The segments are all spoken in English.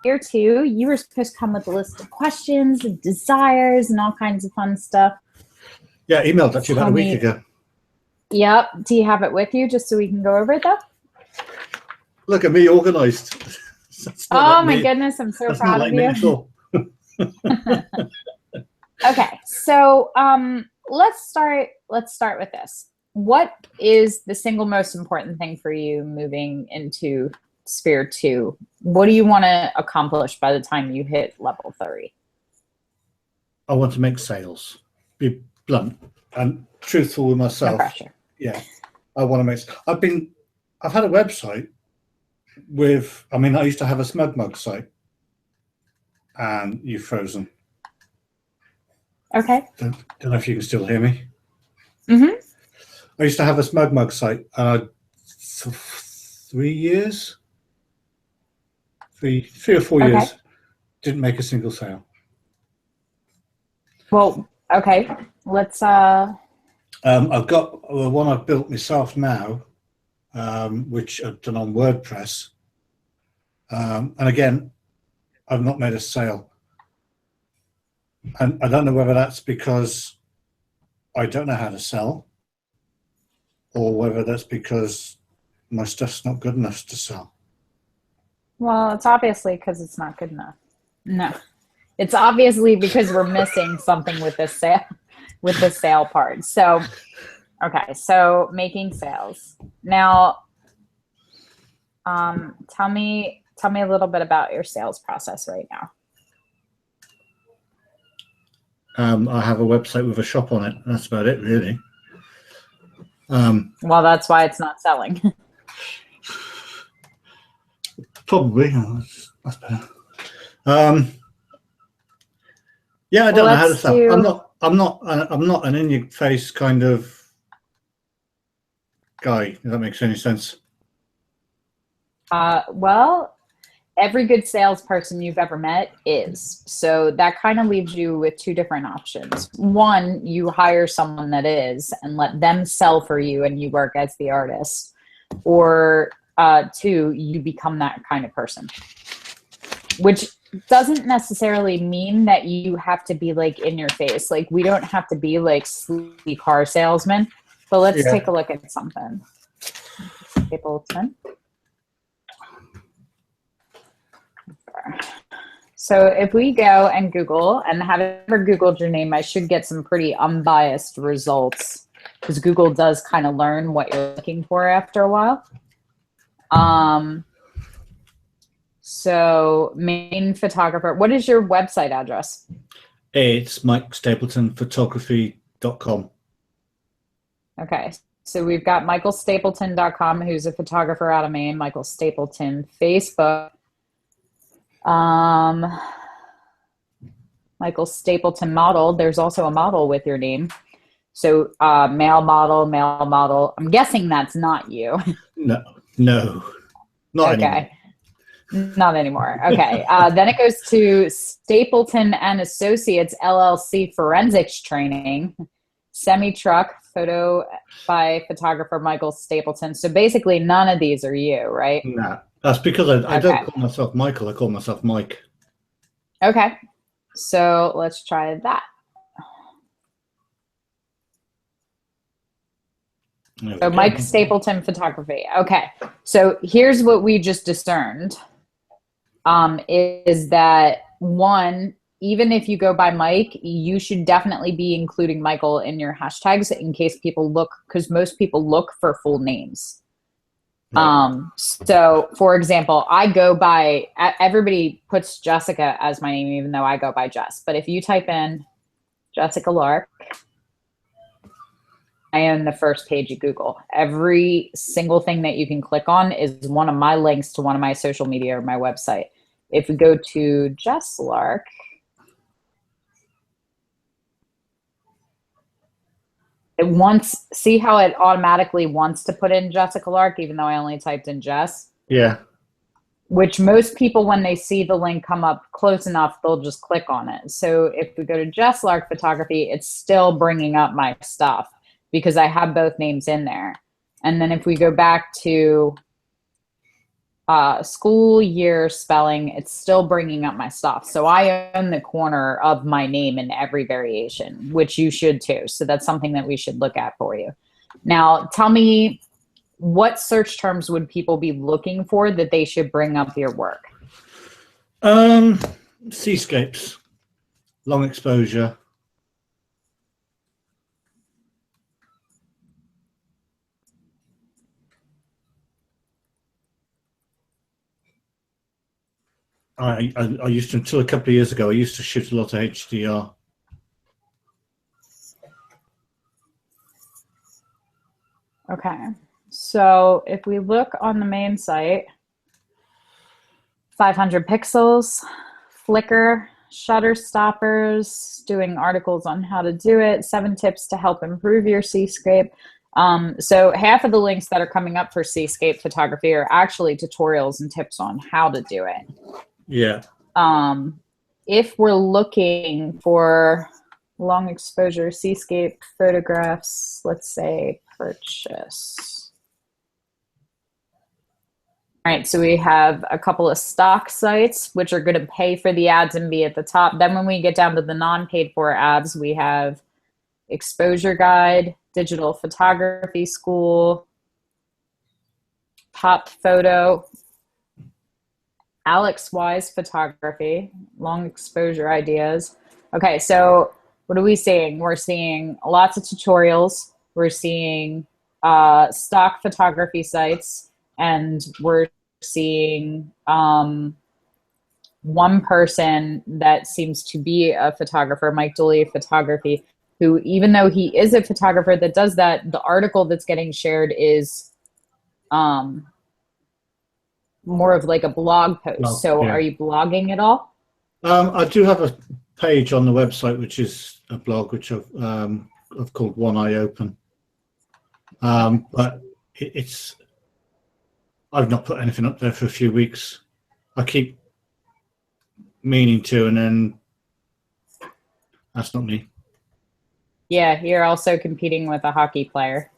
here too, you were supposed to come with a list of questions and desires and all kinds of fun stuff. Yeah, I emailed that to you about a week ago. Yep. Do you have it with you just so we can go over it though? Look at me, organized. Oh my goodness, I'm so proud of you. Okay, so let's start with this. What is the single most important thing for you moving into Sphere 2? What do you want to accomplish by the time you hit level 30? I want to make sales. Be blunt and truthful with myself. No pressure. Yeah, I want to make. I've had a website with. I mean, I used to have a Smug Mug site, and you've frozen. Okay. Don't know if you can still hear me. Mm-hmm. I used to have a Smug Mug site, and for 3 years, three or four years, didn't make a single sale. Well, okay. Let's. I've got the one I've built myself now, which I've done on WordPress, and again, I've not made a sale. And I don't know whether that's because I don't know how to sell, or whether that's because my stuff's not good enough to sell. Well, it's obviously because it's not good enough. No, it's obviously because we're missing something with this sale part. So, okay, so making sales. Now, tell me a little bit about your sales process right now. I have a website with a shop on it. That's about it, really. Well, that's why it's not selling. Probably. That's better. Yeah, I don't know how to sell. I'm not an in-your-face kind of guy. If that makes any sense. Well, every good salesperson you've ever met is. So that kind of leaves you with two different options. One, you hire someone that is and let them sell for you and you work as the artist. Or two, you become that kind of person. Which doesn't necessarily mean that you have to be like in your face. Like we don't have to be like sleepy car salesmen. But let's take a look at something. Stapleton. So if we go and Google, and have ever Googled your name, I should get some pretty unbiased results because Google does kind of learn what you're looking for after a while. So main photographer, what is your website address? It's MikeStapletonPhotography.com. Okay. So we've got MichaelStapleton.com, who's a photographer out of Maine. Michael Stapleton. Facebook. Michael Stapleton model. There's also a model with your name. So male model. I'm guessing that's not you. No, not anymore. Not anymore. Okay. Then it goes to Stapleton and Associates LLC Forensics Training. Semi-truck photo by photographer Michael Stapleton. So basically none of these are you, right? No, that's because I don't call myself Michael. I call myself Mike. Okay. So let's try that. So Mike Stapleton Photography. Okay. So here's what we just discerned. Is that one, even if you go by Mike, you should definitely be including Michael in your hashtags in case people look, because most people look for full names. Right. So for example, I go by, everybody puts Jessica as my name, even though I go by Jess. But if you type in Jessica Lark, I own the first page of Google. Every single thing that you can click on is one of my links to one of my social media or my website. If we go to Jess Lark, see how it automatically wants to put in Jessica Lark, even though I only typed in Jess? Yeah. Which most people, when they see the link come up close enough, they'll just click on it. So if we go to Jess Lark Photography, it's still bringing up my stuff because I have both names in there. And then if we go back to school year spelling, it's still bringing up my stuff. So I own the corner of my name in every variation, which you should too. So that's something that we should look at for you. Now, tell me, what search terms would people be looking for that they should bring up your work? Seascapes, long exposure. I used to, until a couple of years ago, I used to shoot a lot of HDR. Okay, so if we look on the main site, 500 pixels, flicker, shutter stoppers, doing articles on how to do it, 7 tips to help improve your seascape. So half of the links that are coming up for seascape photography are actually tutorials and tips on how to do it. Yeah. If we're looking for long exposure seascape photographs, let's say purchase. All right, so we have a couple of stock sites, which are going to pay for the ads and be at the top. Then when we get down to the non-paid for ads, we have Exposure Guide, Digital Photography School, Pop Photo, Alex Wise Photography, Long Exposure Ideas. Okay, so what are we seeing? We're seeing lots of tutorials. We're seeing stock photography sites, and we're seeing one person that seems to be a photographer, Mike Dooley Photography, who, even though he is a photographer that does that, the article that's getting shared is more of like a blog post. Well, so yeah. Are you blogging at all? I do have a page on the website, which is a blog, which I've called One Eye Open. But I've not put anything up there for a few weeks. I keep meaning to, and then that's not me. Yeah, you're also competing with a hockey player.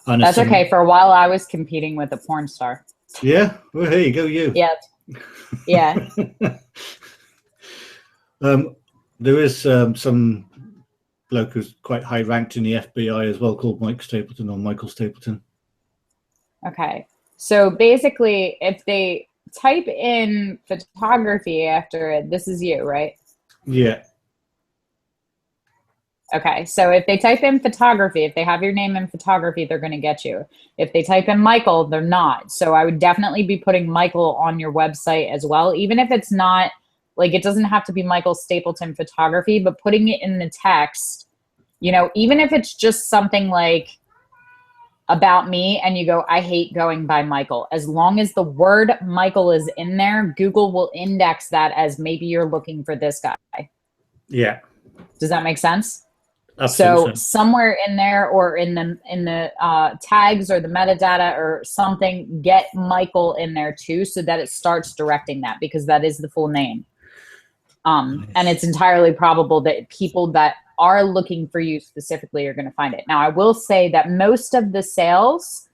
That's okay. For a while, I was competing with a porn star. Yeah? Well, here you go, you. Yeah. Yeah. There is some bloke who's quite high ranked in the FBI as well, called Mike Stapleton, or Michael Stapleton. Okay. So basically, if they type in photography after it, this is you, right? Yeah. Okay, so if they type in photography, if they have your name in photography, they're going to get you. If they type in Michael, they're not. So I would definitely be putting Michael on your website as well, even if it's not, like, it doesn't have to be Michael Stapleton Photography, but putting it in the text, you know, even if it's just something like about me and you go, I hate going by Michael. As long as the word Michael is in there, Google will index that as maybe you're looking for this guy. Yeah. Does that make sense? Absolutely. So somewhere in there, or in the tags or the metadata or something, get Michael in there too, so that it starts directing that, because that is the full name. And it's entirely probable that people that are looking for you specifically are going to find it. Now, I will say that most of the sales,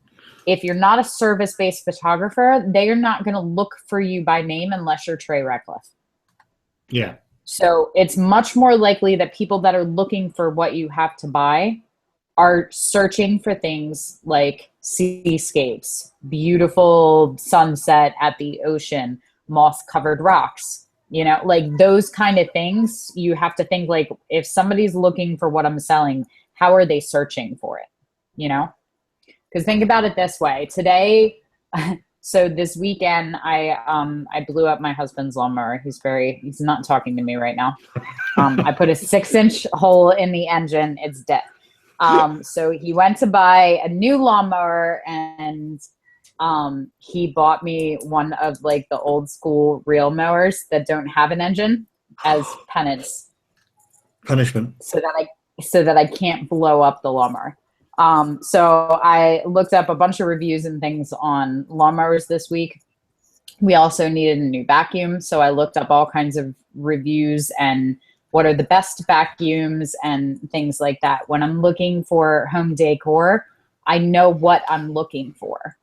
if you're not a service-based photographer, they are not going to look for you by name unless you're Trey Reckliffe. Yeah. So it's much more likely that people that are looking for what you have to buy are searching for things like seascapes, beautiful sunset at the ocean, moss-covered rocks, you know, like those kind of things. You have to think, like, if somebody's looking for what I'm selling, how are they searching for it, you know? Because think about it this way. Today, so this weekend, I blew up my husband's lawnmower. He's not talking to me right now. I put a 6-inch hole in the engine. It's dead. So he went to buy a new lawnmower, and he bought me one of, like, the old school reel mowers that don't have an engine as penance. Punishment. So that I can't blow up the lawnmower. So I looked up a bunch of reviews and things on lawnmowers this week. We also needed a new vacuum, so I looked up all kinds of reviews and what are the best vacuums and things like that. When I'm looking for home decor, I know what I'm looking for.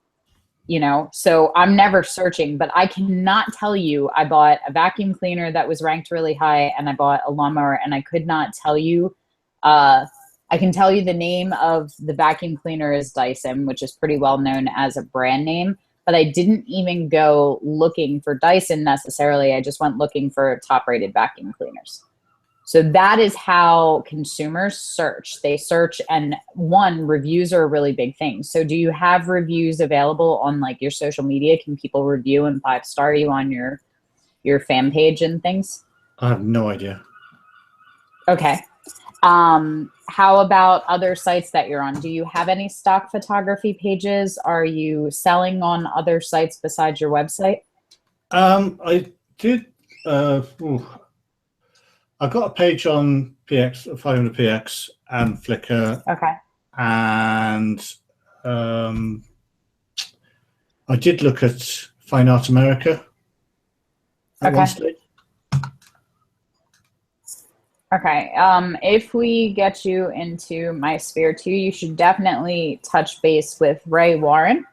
so I'm never searching, but I cannot tell you, I bought a vacuum cleaner that was ranked really high, and I bought a lawnmower, and I could not tell you, I can tell you the name of the vacuum cleaner is Dyson, which is pretty well known as a brand name, but I didn't even go looking for Dyson necessarily. I just went looking for top rated vacuum cleaners. So that is how consumers search. They search, and reviews are a really big thing. So do you have reviews available on like your social media? Can people review and 5-star you on your fan page and things? I have no idea. Okay. How about other sites that you're on? Do you have any stock photography pages? Are you selling on other sites besides your website? I did. I got a page on PX, 500px, and Flickr. Okay. And I did look at Fine Art America at one stage. Okay. If we get you into my sphere too, you should definitely touch base with Ray Warren,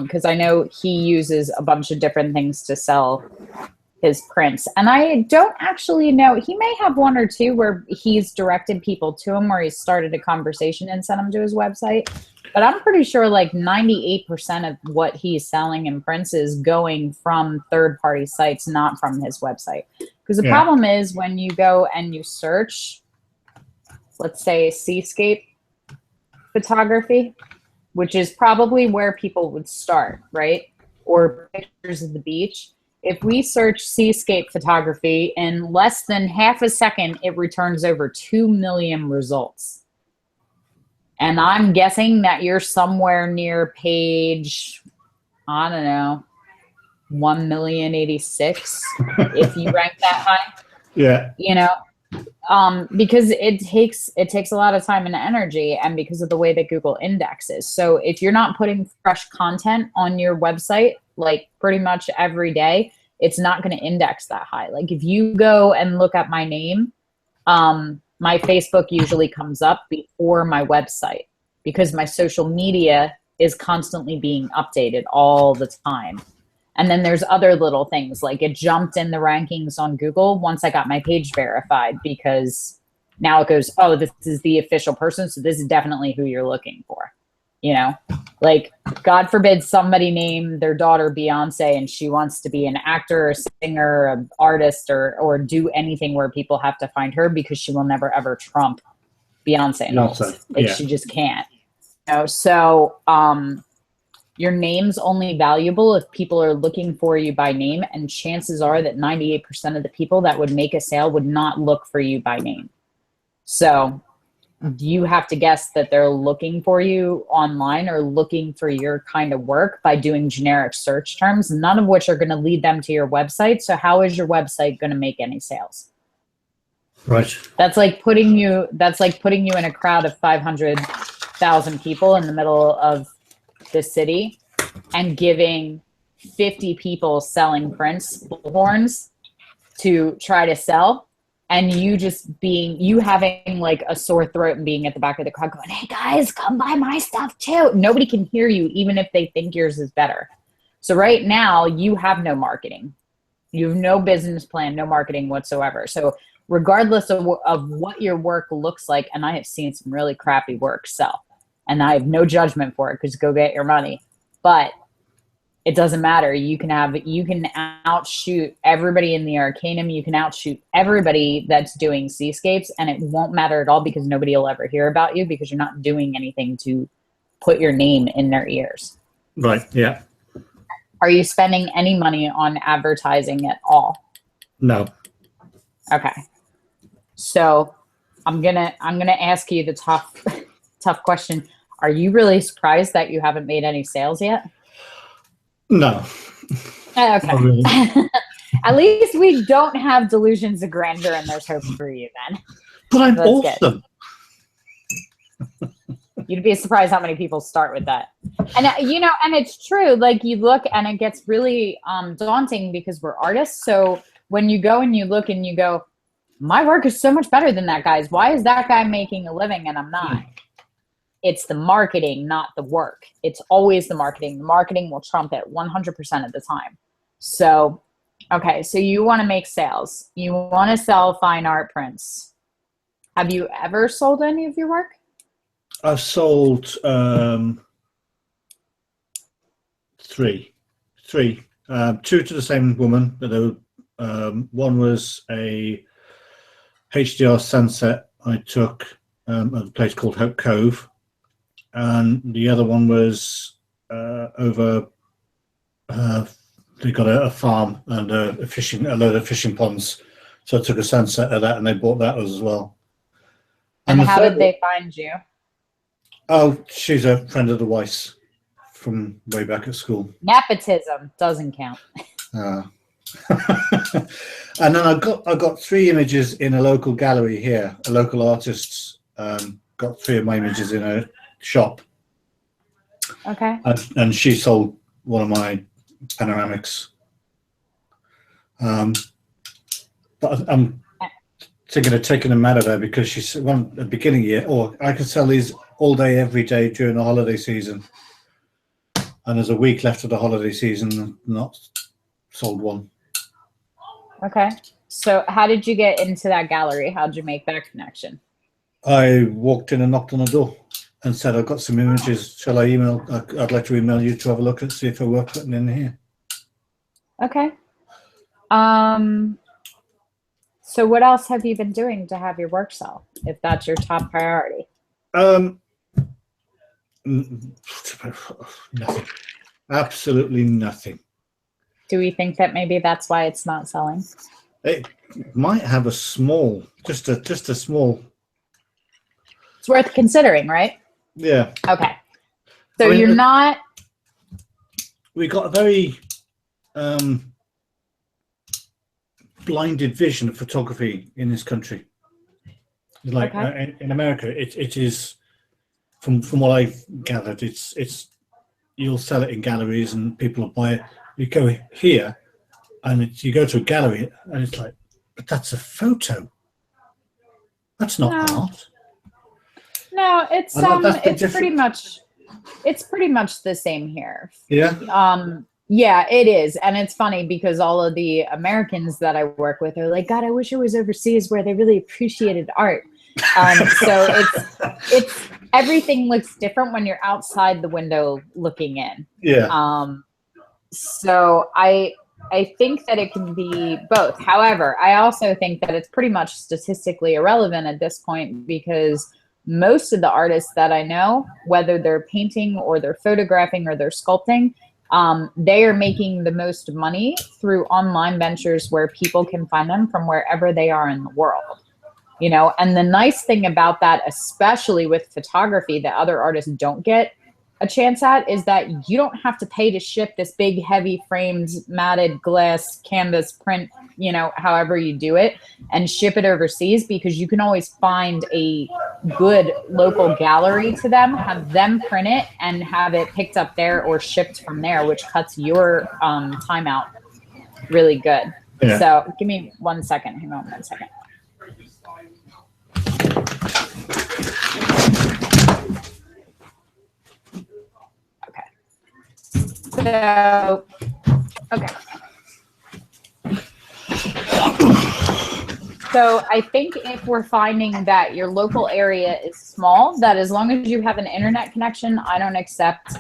because I know he uses a bunch of different things to sell his prints. And I don't actually know, he may have one or two where he's directed people to him, where he started a conversation and sent them to his website. But I'm pretty sure like 98% of what he's selling in prints is going from third-party sites, not from his website. Because the problem is when you go and you search, let's say seascape photography, which is probably where people would start, right? Or pictures of the beach. If we search seascape photography, in less than half a second, it returns over 2 million results. And I'm guessing that you're somewhere near page, I don't know, 1,086,000 if you rank that high. Yeah. Because it takes a lot of time and energy, and because of the way that Google indexes. So if you're not putting fresh content on your website, like pretty much every day, it's not going to index that high. Like if you go and look at my name, my Facebook usually comes up before my website, because my social media is constantly being updated all the time. And then there's other little things, like it jumped in the rankings on Google once I got my page verified, because now it goes, oh, this is the official person, so this is definitely who you're looking for. Like God forbid somebody name their daughter Beyonce and she wants to be an actor, a singer, an artist, or do anything where people have to find her, because she will never ever trump Beyonce. She just can't. So your name's only valuable if people are looking for you by name, and chances are that 98% of the people that would make a sale would not look for you by name. So you have to guess that they're looking for you online or looking for your kind of work by doing generic search terms, none of which are going to lead them to your website. So how is your website going to make any sales? Right. That's like putting you in a crowd of 500,000 people in the middle of the city and giving 50 people selling prints bullhorns to try to sell, and you having like a sore throat and being at the back of the crowd going, hey guys, come buy my stuff too. Nobody can hear you, even if they think yours is better. So right now you have no marketing. You have no business plan, no marketing whatsoever. So regardless of what your work looks like, and I have seen some really crappy work sell, and I have no judgment for it, because go get your money. But it doesn't matter. You can outshoot everybody in the Arcanum. You can outshoot everybody that's doing seascapes, and it won't matter at all, because nobody will ever hear about you, because you're not doing anything to put your name in their ears. Right. Yeah. Are you spending any money on advertising at all? No. Okay. So I'm gonna ask you the tough question. Are you really surprised that you haven't made any sales yet? No. Okay. Really. At least we don't have delusions of grandeur, and there's hope for you then. But I'm awesome. You'd be surprised how many people start with that. And and it's true. Like you look and it gets really daunting, because we're artists. So when you go and you look and you go, my work is so much better than that guy's. Why is that guy making a living and I'm not? It's the marketing, not the work. It's always the marketing. The marketing will trump it 100% of the time. So, okay, so you want to make sales. You want to sell fine art prints. Have you ever sold any of your work? I've sold three. Two to the same woman, but one was a HDR sunset I took at a place called Hope Cove, and the other one was over. They got a farm and a load of fishing ponds, so I took a sunset of that, and they bought that as well. And how did they find you? Oh, she's a friend of the wife's from way back at school. Nepotism doesn't count. And then I got 3 images in a local gallery here. A local artist got 3 of my images in a shop. Okay. And she sold one of my panoramics. But I'm thinking of taking them out of there because she said, well, at the beginning of the year, I could sell these all day, every day during the holiday season. And there's a week left of the holiday season and not sold one. Okay. So how did you get into that gallery? How did you make that connection? I walked in and knocked on the door and said, I've got some images. Shall I email? I'd like to email you to have a look and see if they're worth putting in here. Okay. So what else have you been doing to have your work sell, if that's your top priority? Nothing. Absolutely nothing. Do we think that maybe that's why it's not selling? It might have a small, just a small. It's worth considering, right? Yeah. Okay. So you're not. We got a very blinded vision of photography in this country. Like in America, it is, from what I've gathered, it's you'll sell it in galleries and people will buy it. You go here, and you go to a gallery, and it's like, but that's a photo. That's not art. No, it's pretty much the same here. Yeah. Yeah, it is. And it's funny because all of the Americans that I work with are like, God, I wish I was overseas where they really appreciated art. So it's everything looks different when you're outside the window looking in. Yeah. So I think that it can be both. However, I also think that it's pretty much statistically irrelevant at this point because most of the artists that I know, whether they're painting or they're photographing or they're sculpting, they are making the most money through online ventures where people can find them from wherever they are in the world. You know, and the nice thing about that, especially with photography that other artists don't get a chance at, is that you don't have to pay to ship this big, heavy framed, matted glass canvas print, you know, however you do it, and ship it overseas, because you can always find a good local gallery to them, have them print it and have it picked up there or shipped from there, which cuts your time out really good. Yeah. So give me 1 second. Hang on 1 second. So, okay. So I think if we're finding that your local area is small, that as long as you have an internet connection, I don't accept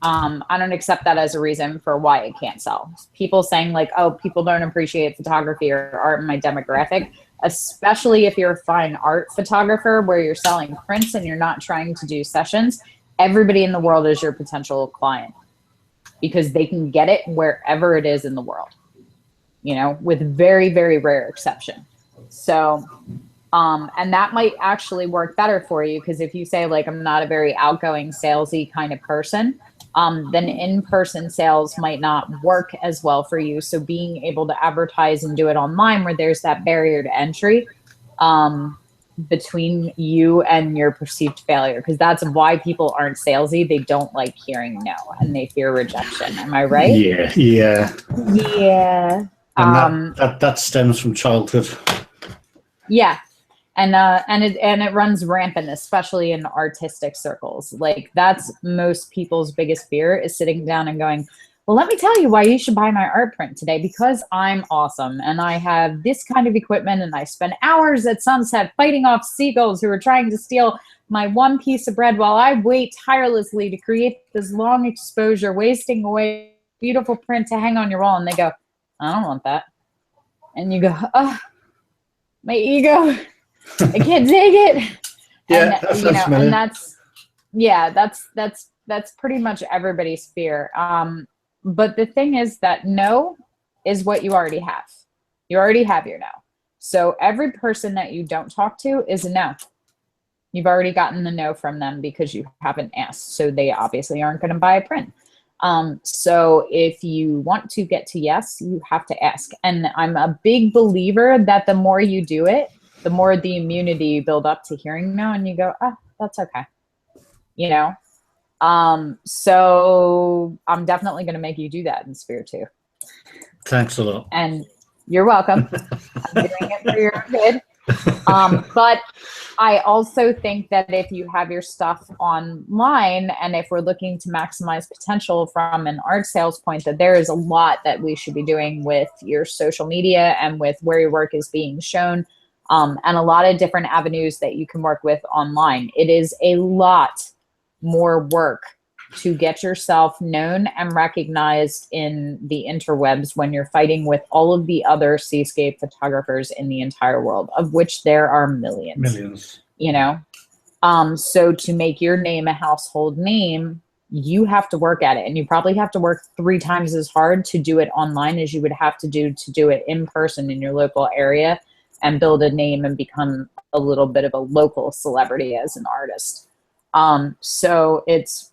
that as a reason for why it can't sell. People saying like, oh, people don't appreciate photography or art in my demographic, especially if you're a fine art photographer where you're selling prints and you're not trying to do sessions, everybody in the world is your potential client, because they can get it wherever it is in the world, you know, with very, very rare exception. So, and that might actually work better for you, because if you say like, I'm not a very outgoing salesy kind of person, then in-person sales might not work as well for you. So being able to advertise and do it online where there's that barrier to entry, between you and your perceived failure, because that's why people aren't salesy. They don't like hearing no and they fear rejection. Am I right? Yeah. And that stems from childhood. Yeah. And it runs rampant, especially in artistic circles. Like that's most people's biggest fear is sitting down and going, well, let me tell you why you should buy my art print today, because I'm awesome and I have this kind of equipment and I spend hours at sunset fighting off seagulls who are trying to steal my one piece of bread while I wait tirelessly to create this long exposure, wasting away beautiful print to hang on your wall. And they go, I don't want that. And you go, oh, my ego. I can't take it. Yeah, And you know, and that's pretty much everybody's fear. But the thing is that no is what you already have. You already have your no. So every person that you don't talk to is a no. You've already gotten the no from them because you haven't asked. So they obviously aren't going to buy a print. So if you want to get to yes, you have to ask. And I'm a big believer that the more you do it, the more the immunity you build up to hearing no, and you go, oh, that's okay. You know? So I'm definitely going to make you do that in Sphere 2. Thanks a lot. And you're welcome. I'm doing it for your good. But I also think that if you have your stuff online, and if we're looking to maximize potential from an art sales point, that there is a lot that we should be doing with your social media and with where your work is being shown. And a lot of different avenues that you can work with online. It is a lot more work to get yourself known and recognized in the interwebs when you're fighting with all of the other seascape photographers in the entire world, of which there are millions. Millions. You know? So to make your name a household name, you have to work at it. And you probably have to work 3 times as hard to do it online as you would have to do it in person in your local area, and build a name and become a little bit of a local celebrity as an artist. So it's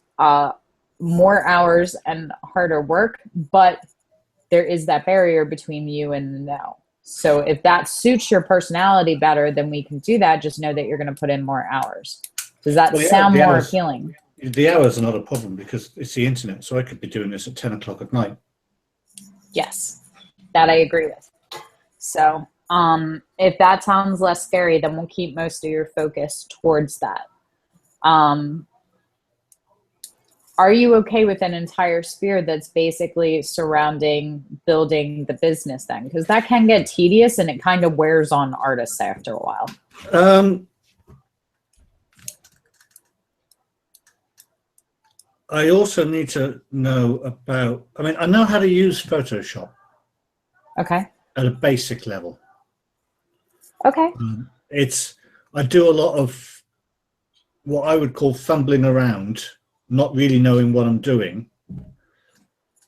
more hours and harder work, but there is that barrier between you and the no. So if that suits your personality better, then we can do that. Just know that you're going to put in more hours. Does that sound more appealing? The hours are not a problem because it's the internet. So I could be doing this at 10 o'clock at night. Yes, that I agree with. So if that sounds less scary, then we'll keep most of your focus towards that. Are you okay with an entire sphere that's basically surrounding building the business then? Because that can get tedious and it kind of wears on artists after a while. I also need to know about, I mean, I know how to use Photoshop. Okay. At a basic level. Okay. I do a lot of what I would call fumbling around, not really knowing what I'm doing.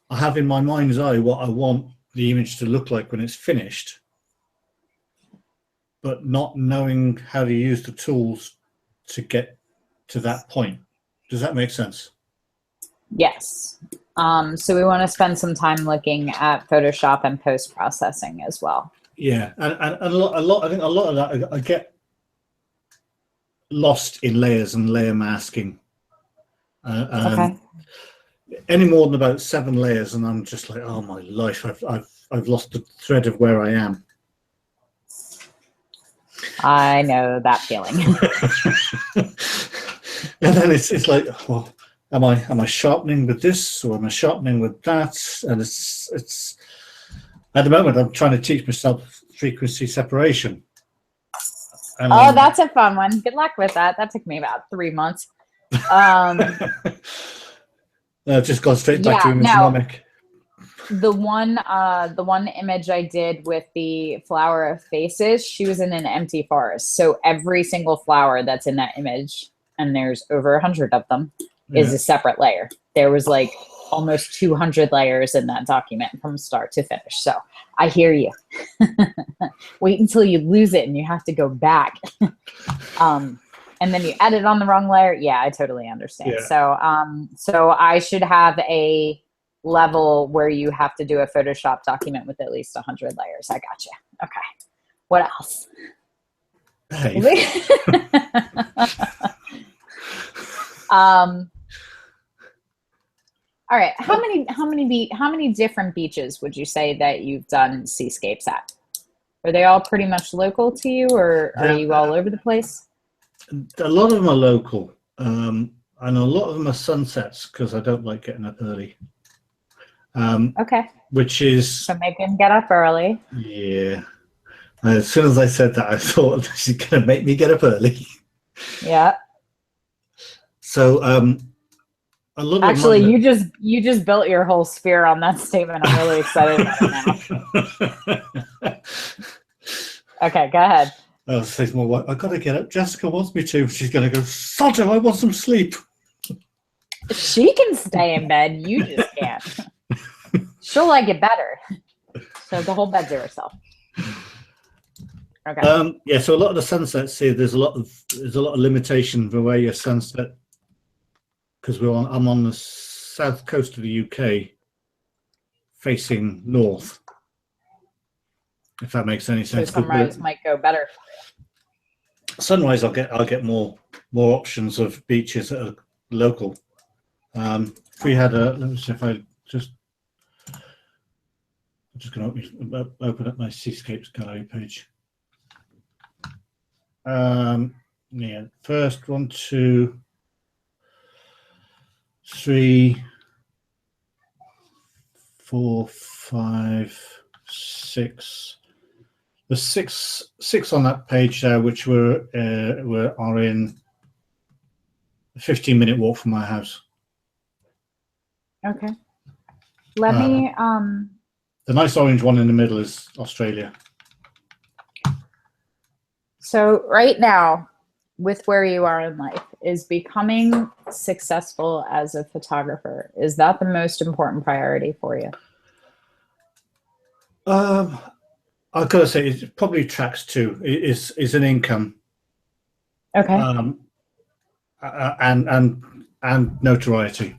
I have in my mind's eye what I want the image to look like when it's finished, but not knowing how to use the tools to get to that point. Does that make sense? Yes. So we want to spend some time looking at Photoshop and post-processing as well. Yeah, and a lot. I think a lot of that I get lost in layers and layer masking. Okay. Any more than about 7 layers, and I'm just like, oh my life! I've lost the thread of where I am. I know that feeling. And then it's like, well, am I sharpening with this or am I sharpening with that? And it's at the moment I'm trying to teach myself frequency separation. And oh, that's a fun one. Good luck with that. That took me about 3 months. I've just gone straight back to Imagenomic. The one image I did with the flower of faces, she was in an empty forest. So every single flower that's in that image, and there's over 100 of them, is a separate layer. There was like almost 200 layers in that document from start to finish. So I hear you. Wait until you lose it and you have to go back. And then you edit on the wrong layer. Yeah, I totally understand. Yeah. So I should have a level where you have to do a Photoshop document with at least 100 layers. I gotcha. Okay. What else? Hey. All right. How many different beaches would you say that you've done seascapes at? Are they all pretty much local to you, or are Yeah, you all over the place? a lot of them are local, and a lot of them are sunsets because I don't like getting up early. Okay. Which is, So make him get up early. yeah. As soon as I said that, I thought she's going to make me get up early. Yeah. So a lot Actually, of you just built your whole sphere on that statement. I'm really excited about it now. Okay, go ahead. I'll say to my wife, I got to get up. Jessica wants me to. She's going to go, Sodom, I want some sleep. She can stay in bed. You just can't. She'll like it better. So the whole bed to herself. Okay. Yeah. So a lot of the sunsets here, there's a lot of limitation for where your sunset, because I'm on the south coast of the UK, facing north. If that makes any sense. So sunrise might go better. Sunrise, I'll get more options of beaches that are local. If we had let me see if I'm just going to open up my Seascapes gallery page. Yeah, first 1, 2, 3, 4, 5, 6. There's six on that page there, which are in a 15-minute walk from my house. Okay. Let me The nice orange one in the middle is Australia. So right now, with where you are in life, is becoming successful as a photographer, is that the most important priority for you? I've got to say, it probably tracks too. Is an income. Okay. And notoriety.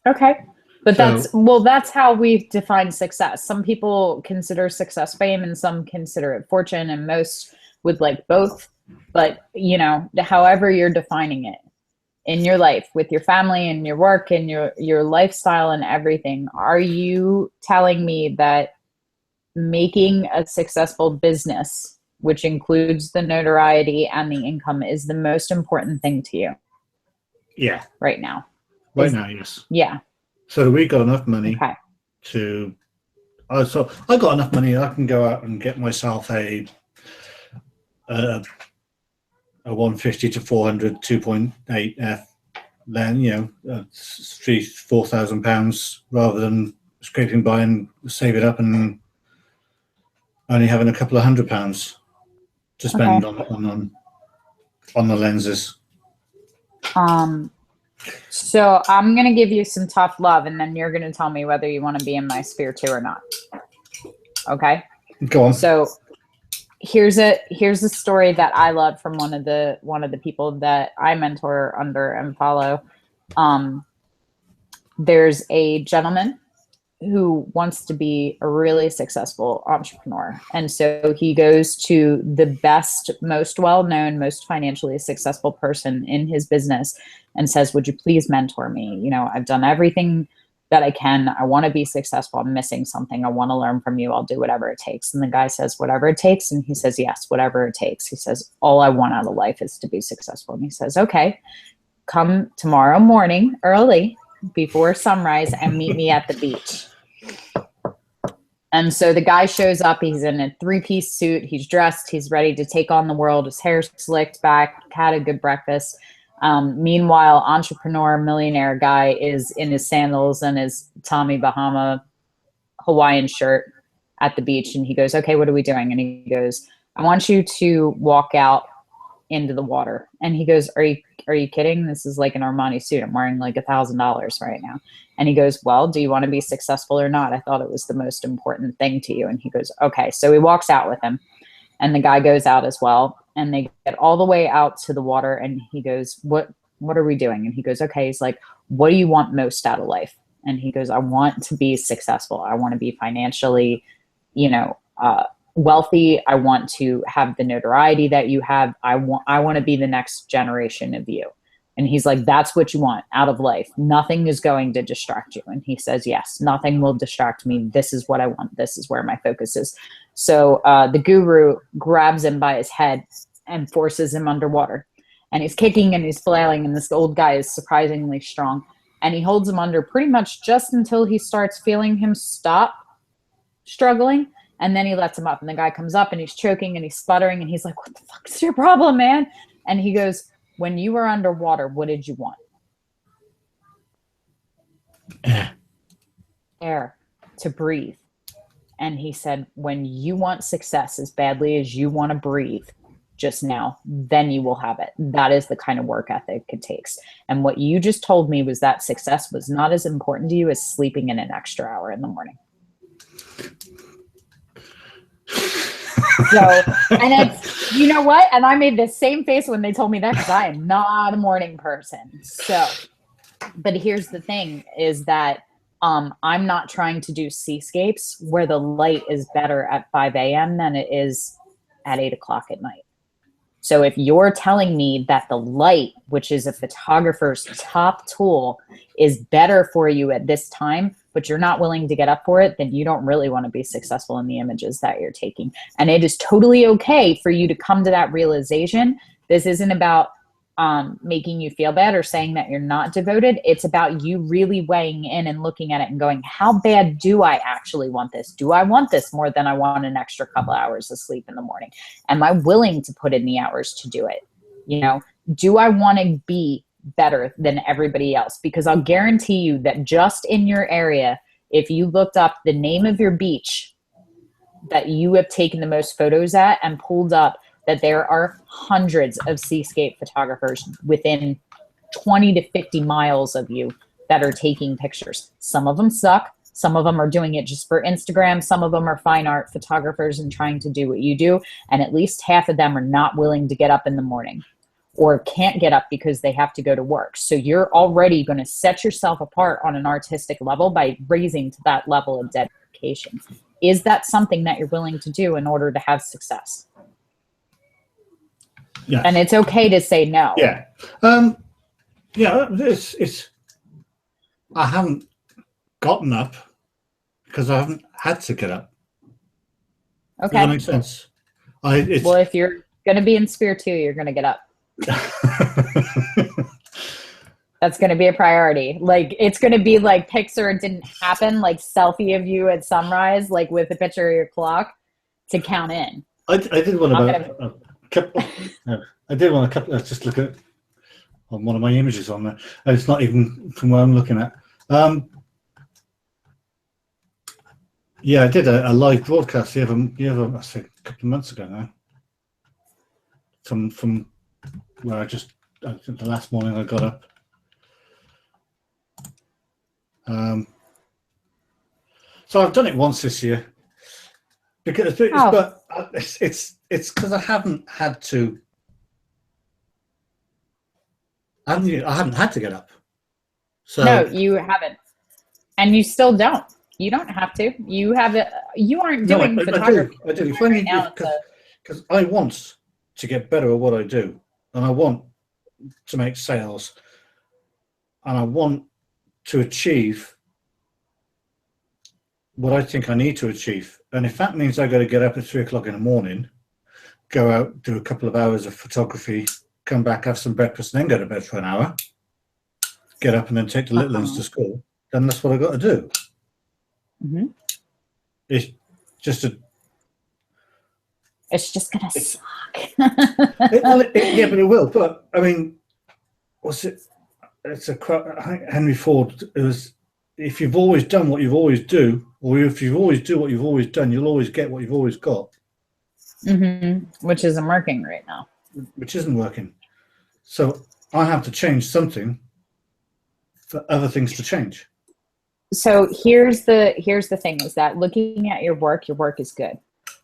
Okay. But So, that's how we define success. Some people consider success fame and some consider it fortune, and most would like both. But, you know, however you're defining it in your life with your family and your work and your lifestyle and everything, are you telling me that making a successful business, which includes the notoriety and the income, is the most important thing to you? Yeah. Right now. Right now, yes. Yeah. So we got enough money Okay. to. So I got enough money. I can go out and get myself a 150 to 400 2.8 f. Then £4,000 rather than scraping by and save it up and only having a couple of £100 to spend on the lenses. So I'm going to give you some tough love, and then you're going to tell me whether you want to be in my sphere too or not. Okay. Go on. So here's a story that I love from one of the people that I mentor under and follow. There's a gentleman who wants to be a really successful entrepreneur. And so he goes to the best, most well-known, most financially successful person in his business and says, would you please mentor me? You know, I've done everything that I can. I want to be successful. I'm missing something. I want to learn from you. I'll do whatever it takes. And the guy says, whatever it takes. And he says, yes, whatever it takes. He says, all I want out of life is to be successful. And he says, okay, come tomorrow morning early before sunrise and meet me at the beach. And so the guy shows up, he's in a 3-piece suit, he's dressed, he's ready to take on the world, his hair's slicked back, had a good breakfast. Meanwhile, entrepreneur, millionaire guy is in his sandals and his Tommy Bahama Hawaiian shirt at the beach. And he goes, okay, what are we doing? And he goes, I want you to walk out into the water. And he goes, are you kidding? This is like an Armani suit. I'm wearing like $1,000 right now. And he goes, well, do you want to be successful or not? I thought it was the most important thing to you. And he goes, okay. So he walks out with him and the guy goes out as well. And they get all the way out to the water. And he goes, what are we doing? And he goes, okay. He's like, what do you want most out of life? And he goes, I want to be successful. I want to be financially, wealthy. I want to have the notoriety that you have. I want to be the next generation of you. And he's like, that's what you want out of life. Nothing is going to distract you. And he says, yes, nothing will distract me. This is what I want. This is where my focus is. So the guru grabs him by his head and forces him underwater. And he's kicking and he's flailing. And this old guy is surprisingly strong. And he holds him under pretty much just until he starts feeling him stop struggling. And then he lets him up. And the guy comes up and he's choking and he's sputtering. And he's like, what the fuck is your problem, man? And he goes, when you were underwater, what did you want? Air, to breathe. And he said, when you want success as badly as you want to breathe just now, then you will have it. That is the kind of work ethic it takes. And what you just told me was that success was not as important to you as sleeping in an extra hour in the morning. So, and it's, you know what? And I made the same face when they told me that, because I am not a morning person. So, but here's the thing is that I'm not trying to do seascapes where the light is better at 5 a.m. than it is at 8 o'clock at night. So if you're telling me that the light, which is a photographer's top tool, is better for you at this time, but you're not willing to get up for it, then you don't really want to be successful in the images that you're taking. And it is totally okay for you to come to that realization. This isn't about making you feel bad or saying that you're not devoted. It's about you really weighing in and looking at it and going, how bad do I actually want this? Do I want this more than I want an extra couple hours of sleep in the morning? Am I willing to put in the hours to do it? You know, do I want to be better than everybody else? Because I'll guarantee you that just in your area, if you looked up the name of your beach that you have taken the most photos at and pulled up, that there are hundreds of seascape photographers within 20 to 50 miles of you that are taking pictures. Some of them suck. Some of them are doing it just for Instagram. Some of them are fine art photographers and trying to do what you do. And at least half of them are not willing to get up in the morning or can't get up because they have to go to work. So you're already going to set yourself apart on an artistic level by raising to that level of dedication. Is that something that you're willing to do in order to have success? Yeah. And it's okay to say no. Yeah. Yeah, it's I haven't gotten up because I haven't had to get up. Okay. Does that make sense? Well, if you're going to be in Sphere 2, you're going to get up. That's going to be a priority. Like, it's going to be like Pixar didn't happen, like selfie of you at sunrise, like with a picture of your clock to count in. I did one about a couple. I did want a couple. Let's just look at on one of my images on there. It's not even from where I'm looking at. Yeah, I did a live broadcast the other, I think, a couple of months ago now. From where I think the last morning I got up. So I've done it once this year because but it's because I haven't had to. I haven't had to get up. So no, you haven't, and you still don't. You don't have to. You have it. You aren't doing photography. I do. Because I want to get better at what I do, and I want to make sales, and I want to achieve what I think I need to achieve. And if that means I got to get up at 3 o'clock in the morning, go out, do a couple of hours of photography, come back, have some breakfast, and then go to bed for an hour, get up and then take the little ones to school, then that's what I got to do. Mm-hmm. It's just gonna suck. Yeah, but it will. But I mean, what's it? It's Henry Ford. It was, if you've always done what you've always do, or if you always do what you've always done, you'll always get what you've always got. Mm-hmm. Which isn't working right now. Which isn't working. So I have to change something for other things to change. So here's the thing is that looking at your work is good.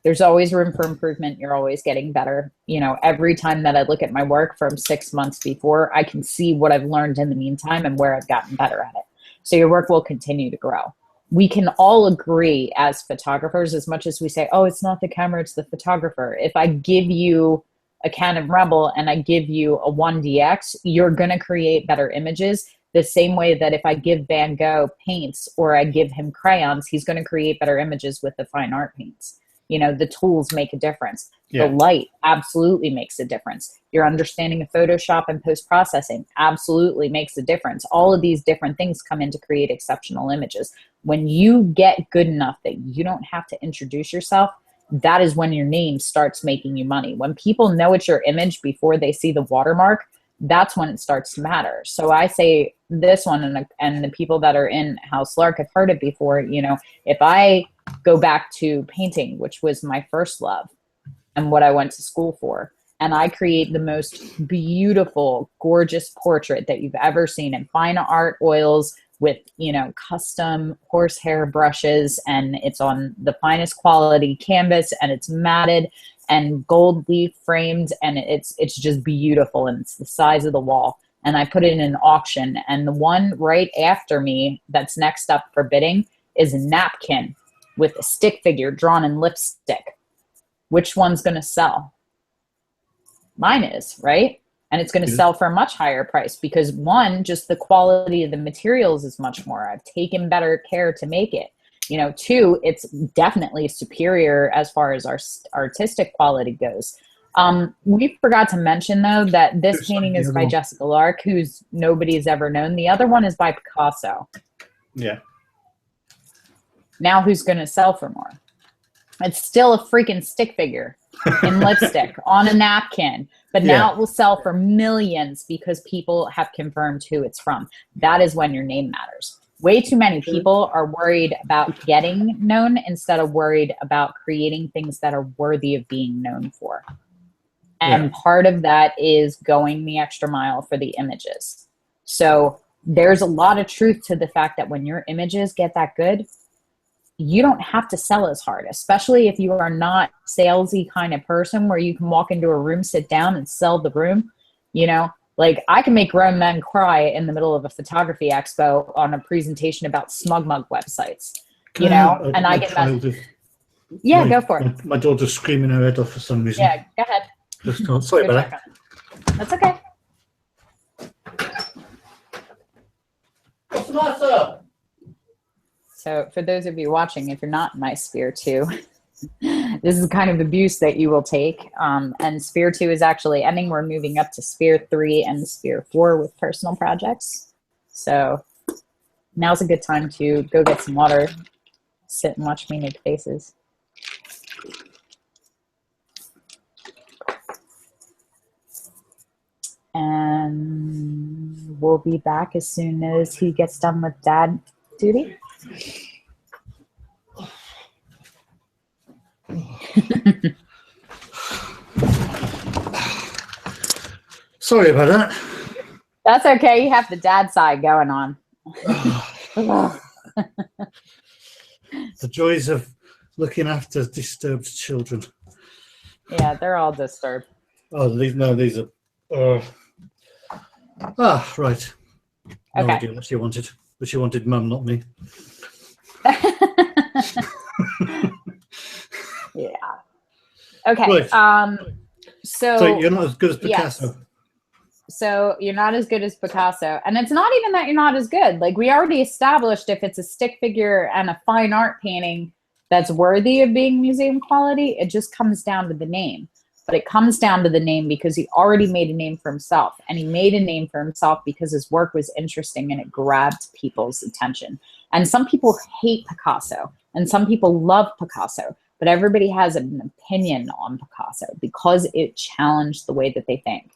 There's always room for improvement. You're always getting better. You know, every time that I look at my work from 6 months before, I can see what I've learned in the meantime and where I've gotten better at it. So your work will continue to grow. We can all agree as photographers, as much as we say, oh, it's not the camera, it's the photographer. If I give you a Canon Rebel and I give you a 1DX, you're going to create better images. The same way that if I give Van Gogh paints or I give him crayons, he's going to create better images with the fine art paints. You know, the tools make a difference. Yeah. The light absolutely makes a difference. Your understanding of Photoshop and post-processing absolutely makes a difference. All of these different things come in to create exceptional images. When you get good enough that you don't have to introduce yourself, that is when your name starts making you money. When people know it's your image before they see the watermark, that's when it starts to matter. So I say this one, and the people that are in House Lark have heard it before. You know, if I go back to painting, which was my first love and what I went to school for, and I create the most beautiful, gorgeous portrait that you've ever seen in fine art oils with, you know, custom horsehair brushes, and it's on the finest quality canvas, and it's matted and gold leaf framed, and it's just beautiful, and it's the size of the wall. And I put it in an auction, and the one right after me that's next up for bidding is a napkin with a stick figure drawn in lipstick. Which one's going to sell? Mine is, right? And it's going to sell for a much higher price because, one, just the quality of the materials is much more. I've taken better care to make it. You know, two, it's definitely superior as far as our artistic quality goes. We forgot to mention, though, that this painting is by Jessica Lark, who's nobody's ever known. The other one is by Picasso. Yeah. Now who's going to sell for more? It's still a freaking stick figure in lipstick on a napkin. But now it will sell for millions because people have confirmed who it's from. That is when your name matters. Way too many people are worried about getting known instead of worried about creating things that are worthy of being known for. And part of that is going the extra mile for the images. So there's a lot of truth to the fact that when your images get that good, you don't have to sell as hard, especially if you are not salesy kind of person where you can walk into a room, sit down and sell the room. You know, like I can make grown men cry in the middle of a photography expo on a presentation about smug mug websites, you know, and I get that. Yeah, go for it. My daughter's screaming her head off for some reason. Yeah, go ahead. Just can't. Sorry about that. That's okay. What's the matter? So for those of you watching, if you're not in my Sphere 2, this is kind of abuse that you will take. And Sphere 2 is actually ending. We're moving up to Sphere 3 and Sphere 4 with personal projects. So now's a good time to go get some water, sit and watch me make faces. And we'll be back as soon as he gets done with dad duty. Sorry about that. That's okay. You have the dad side going on. The joys of looking after disturbed children. Yeah, they're all disturbed. Oh, these are. Right. No idea what she wanted, but she wanted mum, not me. Yeah. Okay. Right. So you're not as good as Picasso. Yes. So you're not as good as Picasso. And it's not even that you're not as good. Like we already established, if it's a stick figure and a fine art painting that's worthy of being museum quality, it just comes down to the name. But it comes down to the name because he already made a name for himself. And he made a name for himself because his work was interesting and it grabbed people's attention. And some people hate Picasso and some people love Picasso. But everybody has an opinion on Picasso because it challenged the way that they think.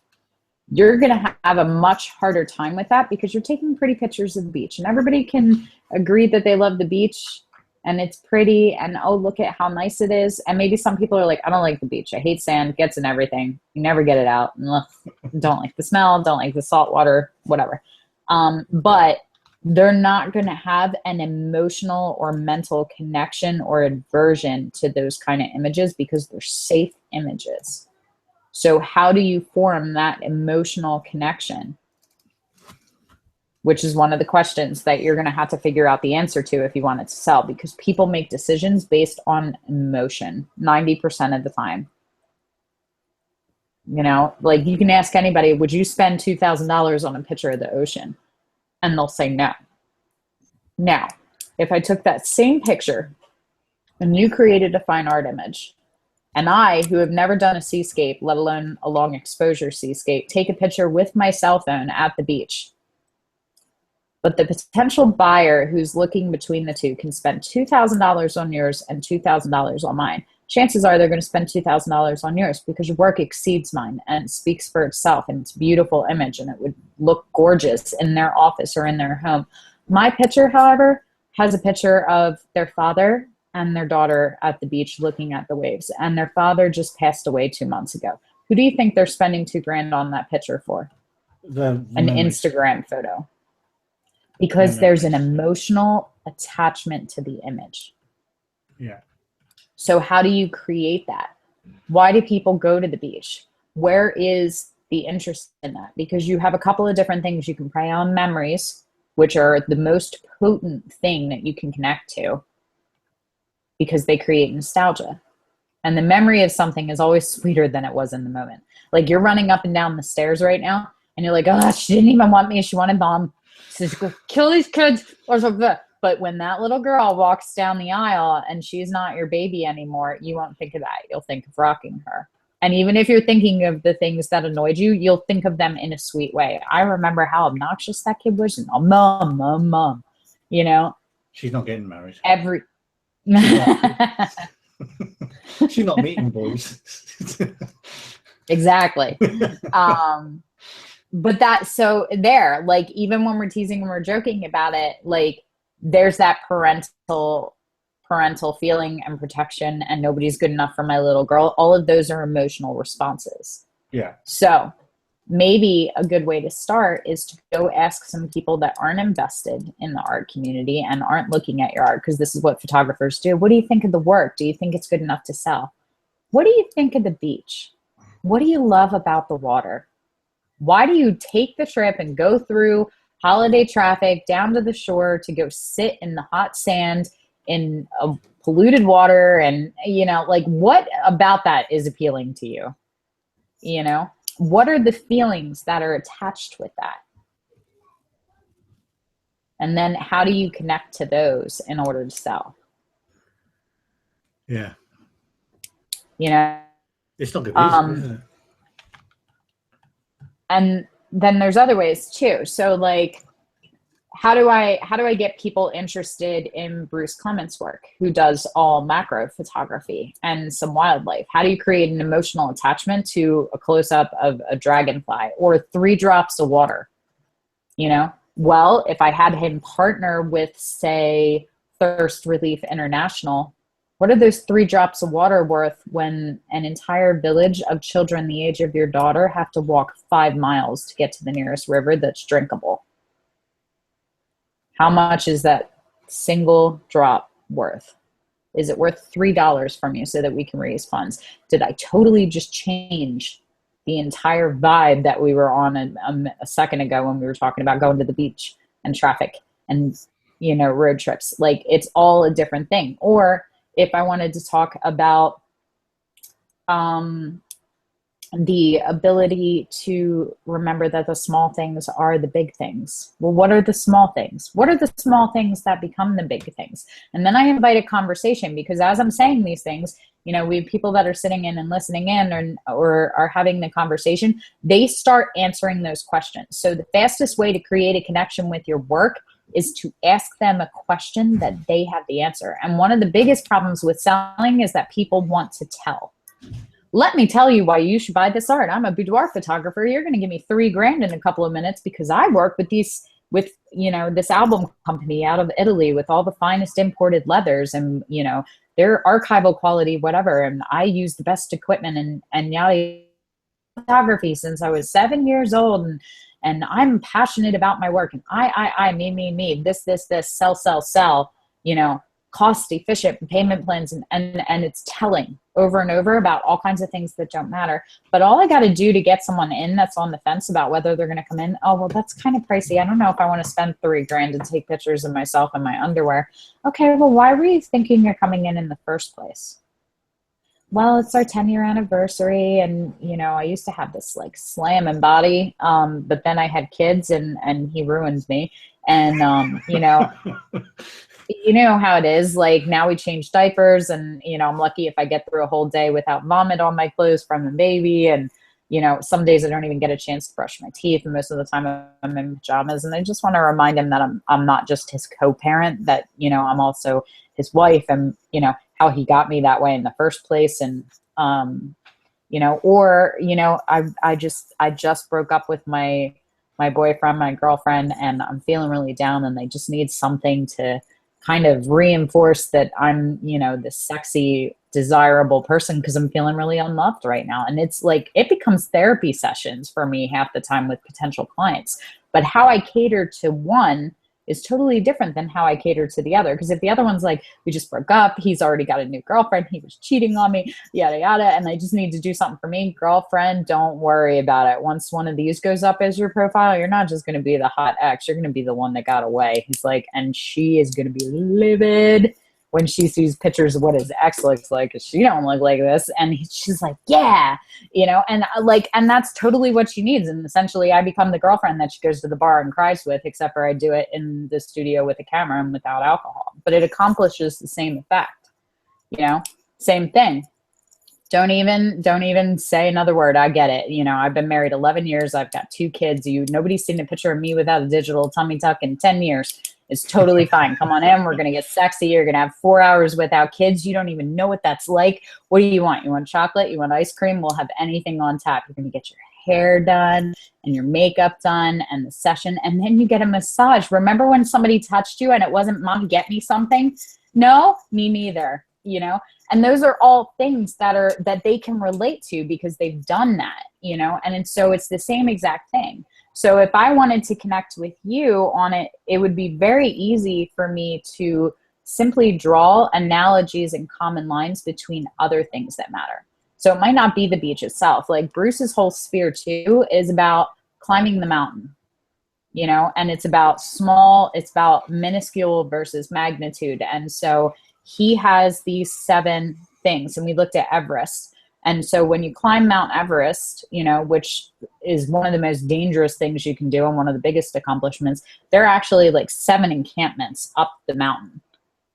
You're going to have a much harder time with that because you're taking pretty pictures of the beach. And everybody can agree that they love the beach and it's pretty and, oh, look at how nice it is. And maybe some people are like, I don't like the beach. I hate sand, gets in everything. You never get it out. Don't like the smell, don't like the salt water, whatever. But they're not going to have an emotional or mental connection or aversion to those kind of images because they're safe images. So how do you form that emotional connection? Which is one of the questions that you're going to have to figure out the answer to if you want it to sell, because people make decisions based on emotion 90% of the time. You know, like you can ask anybody, would you spend $2,000 on a picture of the ocean? And they'll say no. Now, if I took that same picture and you created a fine art image, and I, who have never done a seascape, let alone a long exposure seascape, take a picture with my cell phone at the beach, but the potential buyer who's looking between the two can spend $2,000 on yours and $2,000 on mine. Chances are they're going to spend $2,000 on yours because your work exceeds mine and speaks for itself, and it's a beautiful image and it would look gorgeous in their office or in their home. My picture, however, has a picture of their father and their daughter at the beach looking at the waves, and their father just passed away 2 months ago. Who do you think they're spending $2,000 on that picture for? The An memories. Instagram photo. Because there's an emotional attachment to the image. Yeah. So how do you create that? Why do people go to the beach? Where is the interest in that? Because you have a couple of different things. You can play on memories, which are the most potent thing that you can connect to because they create nostalgia. And the memory of something is always sweeter than it was in the moment. Like you're running up and down the stairs right now and you're like, oh, she didn't even want me. She wanted mom. So she's going to kill these kids or something. But when that little girl walks down the aisle and she's not your baby anymore, you won't think of that. You'll think of rocking her. And even if you're thinking of the things that annoyed you, you'll think of them in a sweet way. I remember how obnoxious that kid was. And, oh, mom, you know. She's not getting married. She's not meeting boys. Exactly. But that, so there, like, even when we're teasing and we're joking about it, like, there's that parental feeling and protection, and nobody's good enough for my little girl. All of those are emotional responses. Yeah. So maybe a good way to start is to go ask some people that aren't invested in the art community and aren't looking at your art, because this is what photographers do. What do you think of the work? Do you think it's good enough to sell? What do you think of the beach? What do you love about the water? Why do you take the trip and go through holiday traffic down to the shore to go sit in the hot sand in a polluted water? And, you know, like, what about that is appealing to you? You know, what are the feelings that are attached with that? And then how do you connect to those in order to sell? Yeah. You know, It's not gonna be easy, is it? And then there's other ways too. So like, how do I get people interested in Bruce Clement's work, who does all macro photography and some wildlife? How do you create an emotional attachment to a close-up of a dragonfly or 3 drops of water? You know, well, if I had him partner with, say, Thirst Relief International, what are those 3 drops of water worth when an entire village of children the age of your daughter have to walk 5 miles to get to the nearest river that's drinkable? How much is that single drop worth? Is it worth $3 from you so that we can raise funds? Did I totally just change the entire vibe that we were on a second ago when we were talking about going to the beach and traffic and, you know, road trips? Like, it's all a different thing. Or if I wanted to talk about the ability to remember that the small things are the big things. Well, what are the small things? What are the small things that become the big things? And then I invite a conversation, because as I'm saying these things, you know, we have people that are sitting in and listening in or are having the conversation. They start answering those questions. So the fastest way to create a connection with your work is to ask them a question that they have the answer. And one of the biggest problems with selling is that people want to tell. Let me tell you why you should buy this art. I'm a boudoir photographer. You're going to give me $3,000 in a couple of minutes because I work with you know, this album company out of Italy with all the finest imported leathers and, you know, their archival quality, whatever. And I use the best equipment and yada photography since I was 7 years old. And I'm passionate about my work. And me, this, sell, you know, cost efficient payment plans. And it's telling over and over about all kinds of things that don't matter. But all I got to do to get someone in that's on the fence about whether they're going to come in, oh, well, that's kind of pricey. I don't know if I want to spend $3,000 to take pictures of myself in my underwear. Okay, well, why were you thinking you're coming in the first place? well, it's our 10-year anniversary, and I used to have this like slamming body, but then I had kids, and he ruined me. And you know how it is. Like now we change diapers, and I'm lucky if I get through a whole day without vomit on my clothes from the baby. And some days I don't even get a chance to brush my teeth, and most of the time I'm in pajamas. And I just want to remind him that I'm not just his co-parent, that I'm also his wife, and how he got me that way in the first place. And I just broke up with my boyfriend, my girlfriend, and I'm feeling really down, and I just need something to kind of reinforce that I'm, this sexy, desirable person, because I'm feeling really unloved right now. And it's like, it becomes therapy sessions for me half the time with potential clients. But how I cater to one is totally different than how I cater to the other. Because if the other one's like, we just broke up, he's already got a new girlfriend, he was cheating on me, yada, yada, and I just need to do something for me, girlfriend, don't worry about it. Once one of these goes up as your profile, you're not just going to be the hot ex, you're going to be the one that got away. He's like, and she is going to be livid when she sees pictures of what his ex looks like, because she don't look like this. And she's like, yeah, and that's totally what she needs. And essentially I become the girlfriend that she goes to the bar and cries with, except for I do it in the studio with a camera and without alcohol. But it accomplishes the same effect, same thing. Don't even say another word. I get it. I've been married 11 years. I've got 2 kids. Nobody's seen a picture of me without a digital tummy tuck in 10 years. It's totally fine. Come on in. We're going to get sexy. You're going to have 4 hours without kids. You don't even know what that's like. What do you want? You want chocolate? You want ice cream? We'll have anything on tap. You're going to get your hair done and your makeup done and the session. And then you get a massage. Remember when somebody touched you and it wasn't, Mom, get me something? No, me neither. And those are all things that they can relate to because they've done that, and so it's the same exact thing. So if I wanted to connect with you on it, it would be very easy for me to simply draw analogies and common lines between other things that matter. So it might not be the beach itself. Like Bruce's whole sphere too is about climbing the mountain, and it's about minuscule versus magnitude. And so he has these 7 things, and we looked at Everest. And so when you climb Mount Everest, which is one of the most dangerous things you can do and one of the biggest accomplishments, there are actually like 7 encampments up the mountain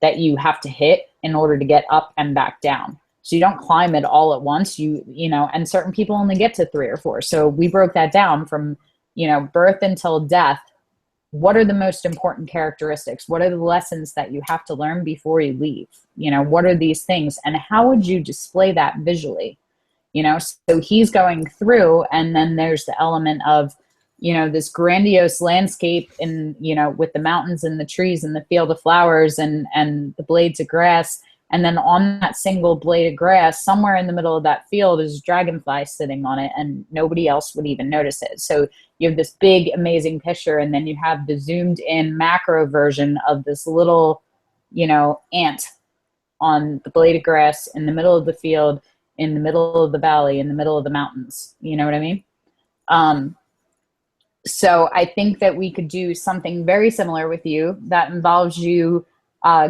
that you have to hit in order to get up and back down. So you don't climb it all at once, and certain people only get to 3 or 4. So we broke that down from, birth until death. What are the most important characteristics? What are the lessons that you have to learn before you leave? What are these things? And how would you display that visually? So he's going through, and then there's the element of, this grandiose landscape in, with the mountains and the trees and the field of flowers and the blades of grass. And then on that single blade of grass, somewhere in the middle of that field is a dragonfly sitting on it, and nobody else would even notice it. So you have this big, amazing picture, and then you have the zoomed in macro version of this little, ant on the blade of grass in the middle of the field, in the middle of the valley, in the middle of the mountains. You know what I mean? So I think that we could do something very similar with you that involves you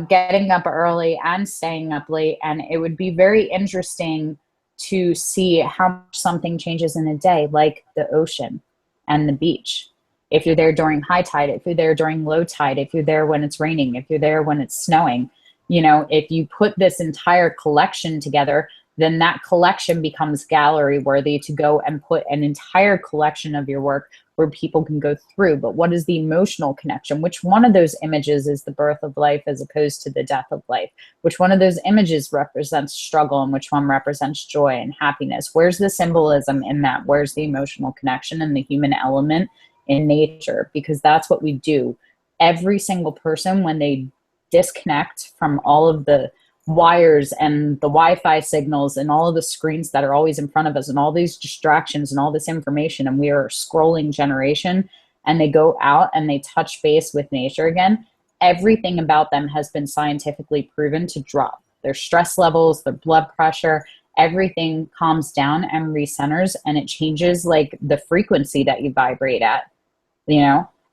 getting up early and staying up late. And it would be very interesting to see how much something changes in a day, like the ocean and the beach. If you're there during high tide, if you're there during low tide, if you're there when it's raining, if you're there when it's snowing, if you put this entire collection together, then that collection becomes gallery worthy to go and put an entire collection of your work where people can go through. But what is the emotional connection? Which one of those images is the birth of life as opposed to the death of life? Which one of those images represents struggle and which one represents joy and happiness? Where's the symbolism in that? Where's the emotional connection and the human element in nature? Because that's what we do. Every single person, when they disconnect from all of the wires and the Wi-Fi signals and all of the screens that are always in front of us and all these distractions and all this information, and we are a scrolling generation, and they go out and they touch base with nature again, everything about them has been scientifically proven to drop. Their stress levels, their blood pressure, everything calms down and recenters, and it changes like the frequency that you vibrate at,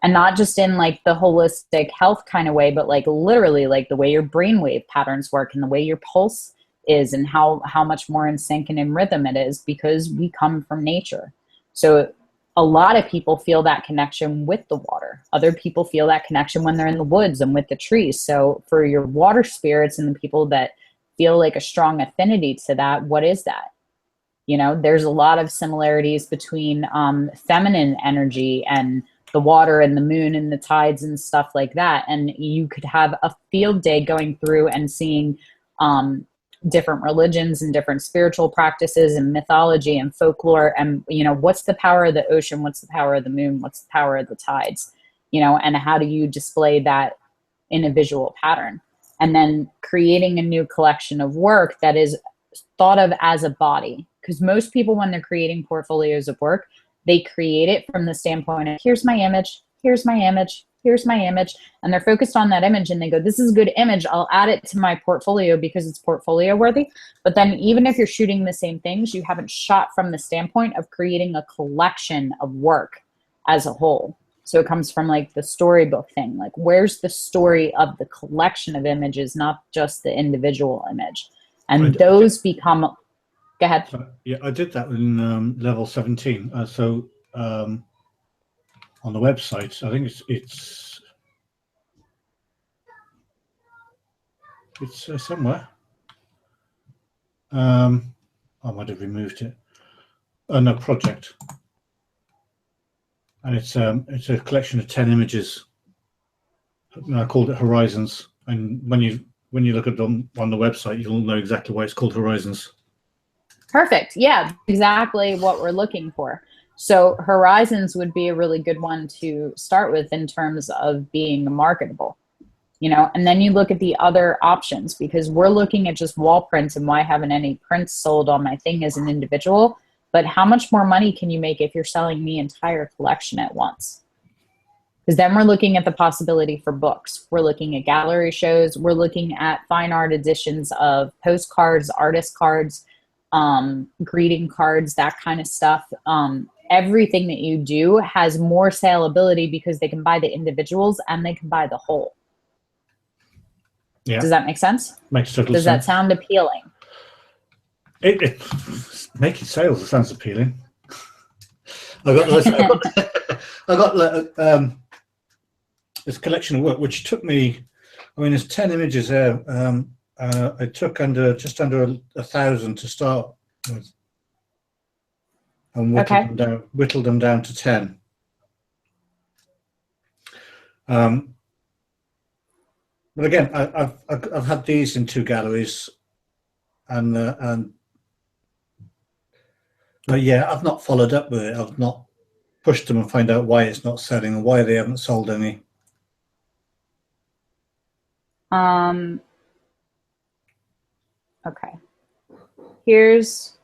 and not just in like the holistic health kind of way, but like literally like the way your brainwave patterns work and the way your pulse is, and how much more in sync and in rhythm it is, because we come from nature. So a lot of people feel that connection with the water. Other people feel that connection when they're in the woods and with the trees. So for your water spirits and the people that feel like a strong affinity to that, what is that? You know, there's a lot of similarities between feminine energy and the water and the moon and the tides and stuff like that. And you could have a field day going through and seeing different religions and different spiritual practices and mythology and folklore, and, you know, what's the power of the ocean, what's the power of the moon, what's the power of the tides, you know, and how do you display that in a visual pattern? And then creating a new collection of work that is thought of as a body. Because most people, when they're creating portfolios of work, they create it from the standpoint of, here's my image, here's my image, here's my image. And they're focused on that image and they go, this is a good image, I'll add it to my portfolio because it's portfolio worthy. But then even if you're shooting the same things, you haven't shot from the standpoint of creating a collection of work as a whole. So it comes from like the storybook thing, like where's the story of the collection of images, not just the individual image. And those become, go ahead. Yeah, I did that in level 17. On the website, I think it's somewhere. I might have removed it. No, project, and it's a collection of 10 images. I called it Horizons, and when you look at them on the website, you'll know exactly why it's called Horizons. Perfect. Yeah, exactly what we're looking for. So Horizons would be a really good one to start with in terms of being marketable, you know, and then you look at the other options, because we're looking at just wall prints and why haven't any prints sold on my thing as an individual, but how much more money can you make if you're selling the entire collection at once? Because then we're looking at the possibility for books. We're looking at gallery shows. We're looking at fine art editions of postcards, artist cards, greeting cards, that kind of stuff. Everything that you do has more saleability because they can buy the individuals and they can buy the whole. Yeah. Does that make sense? Makes total sense. Does that sound appealing? It making sales, it sounds appealing. I got this collection of work, which took me, I mean, there's 10 images there. I took just under 1,000 to start with, and whittled them down to 10. But again, I've had these in 2 galleries, and but yeah, I've not followed up with it. I've not pushed them and find out why it's not selling and why they haven't sold any. Okay. Here's,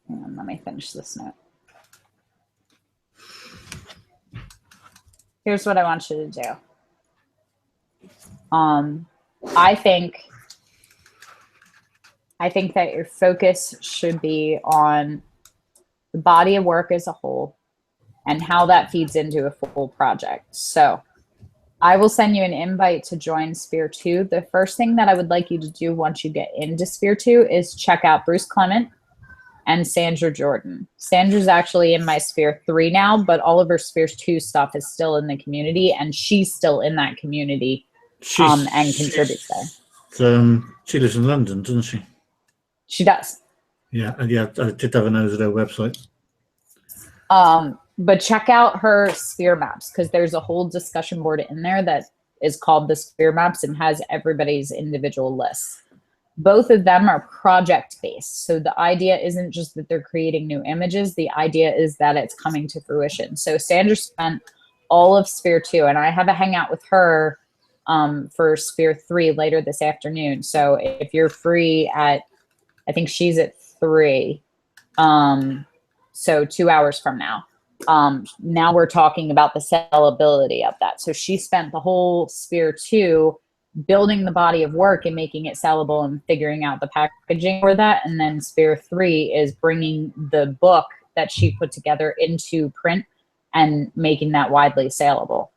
hang on, let me finish this note. Here's what I want you to do. I think that your focus should be on the body of work as a whole and how that feeds into a full project. So I will send you an invite to join Sphere 2. The first thing that I would like you to do once you get into Sphere 2 is check out Bruce Clement and Sandra Jordan. Sandra's actually in my Sphere 3 now, but all of her Sphere 2 stuff is still in the community, and she's still in that community and contributes there. She lives in London, doesn't she? She does. Yeah, I did have a nose at her website. But check out her sphere maps, because there's a whole discussion board in there that is called the sphere maps and has everybody's individual lists. Both of them are project-based. So the idea isn't just that they're creating new images. The idea is that it's coming to fruition. So Sandra spent all of Sphere 2, and I have a hangout with her for Sphere 3 later this afternoon. So if you're free at, I think she's at 3, so 2 hours from now. Now we're talking about the sellability of that. So she spent the whole Sphere 2 building the body of work and making it sellable and figuring out the packaging for that. And then Sphere 3 is bringing the book that she put together into print and making that widely saleable.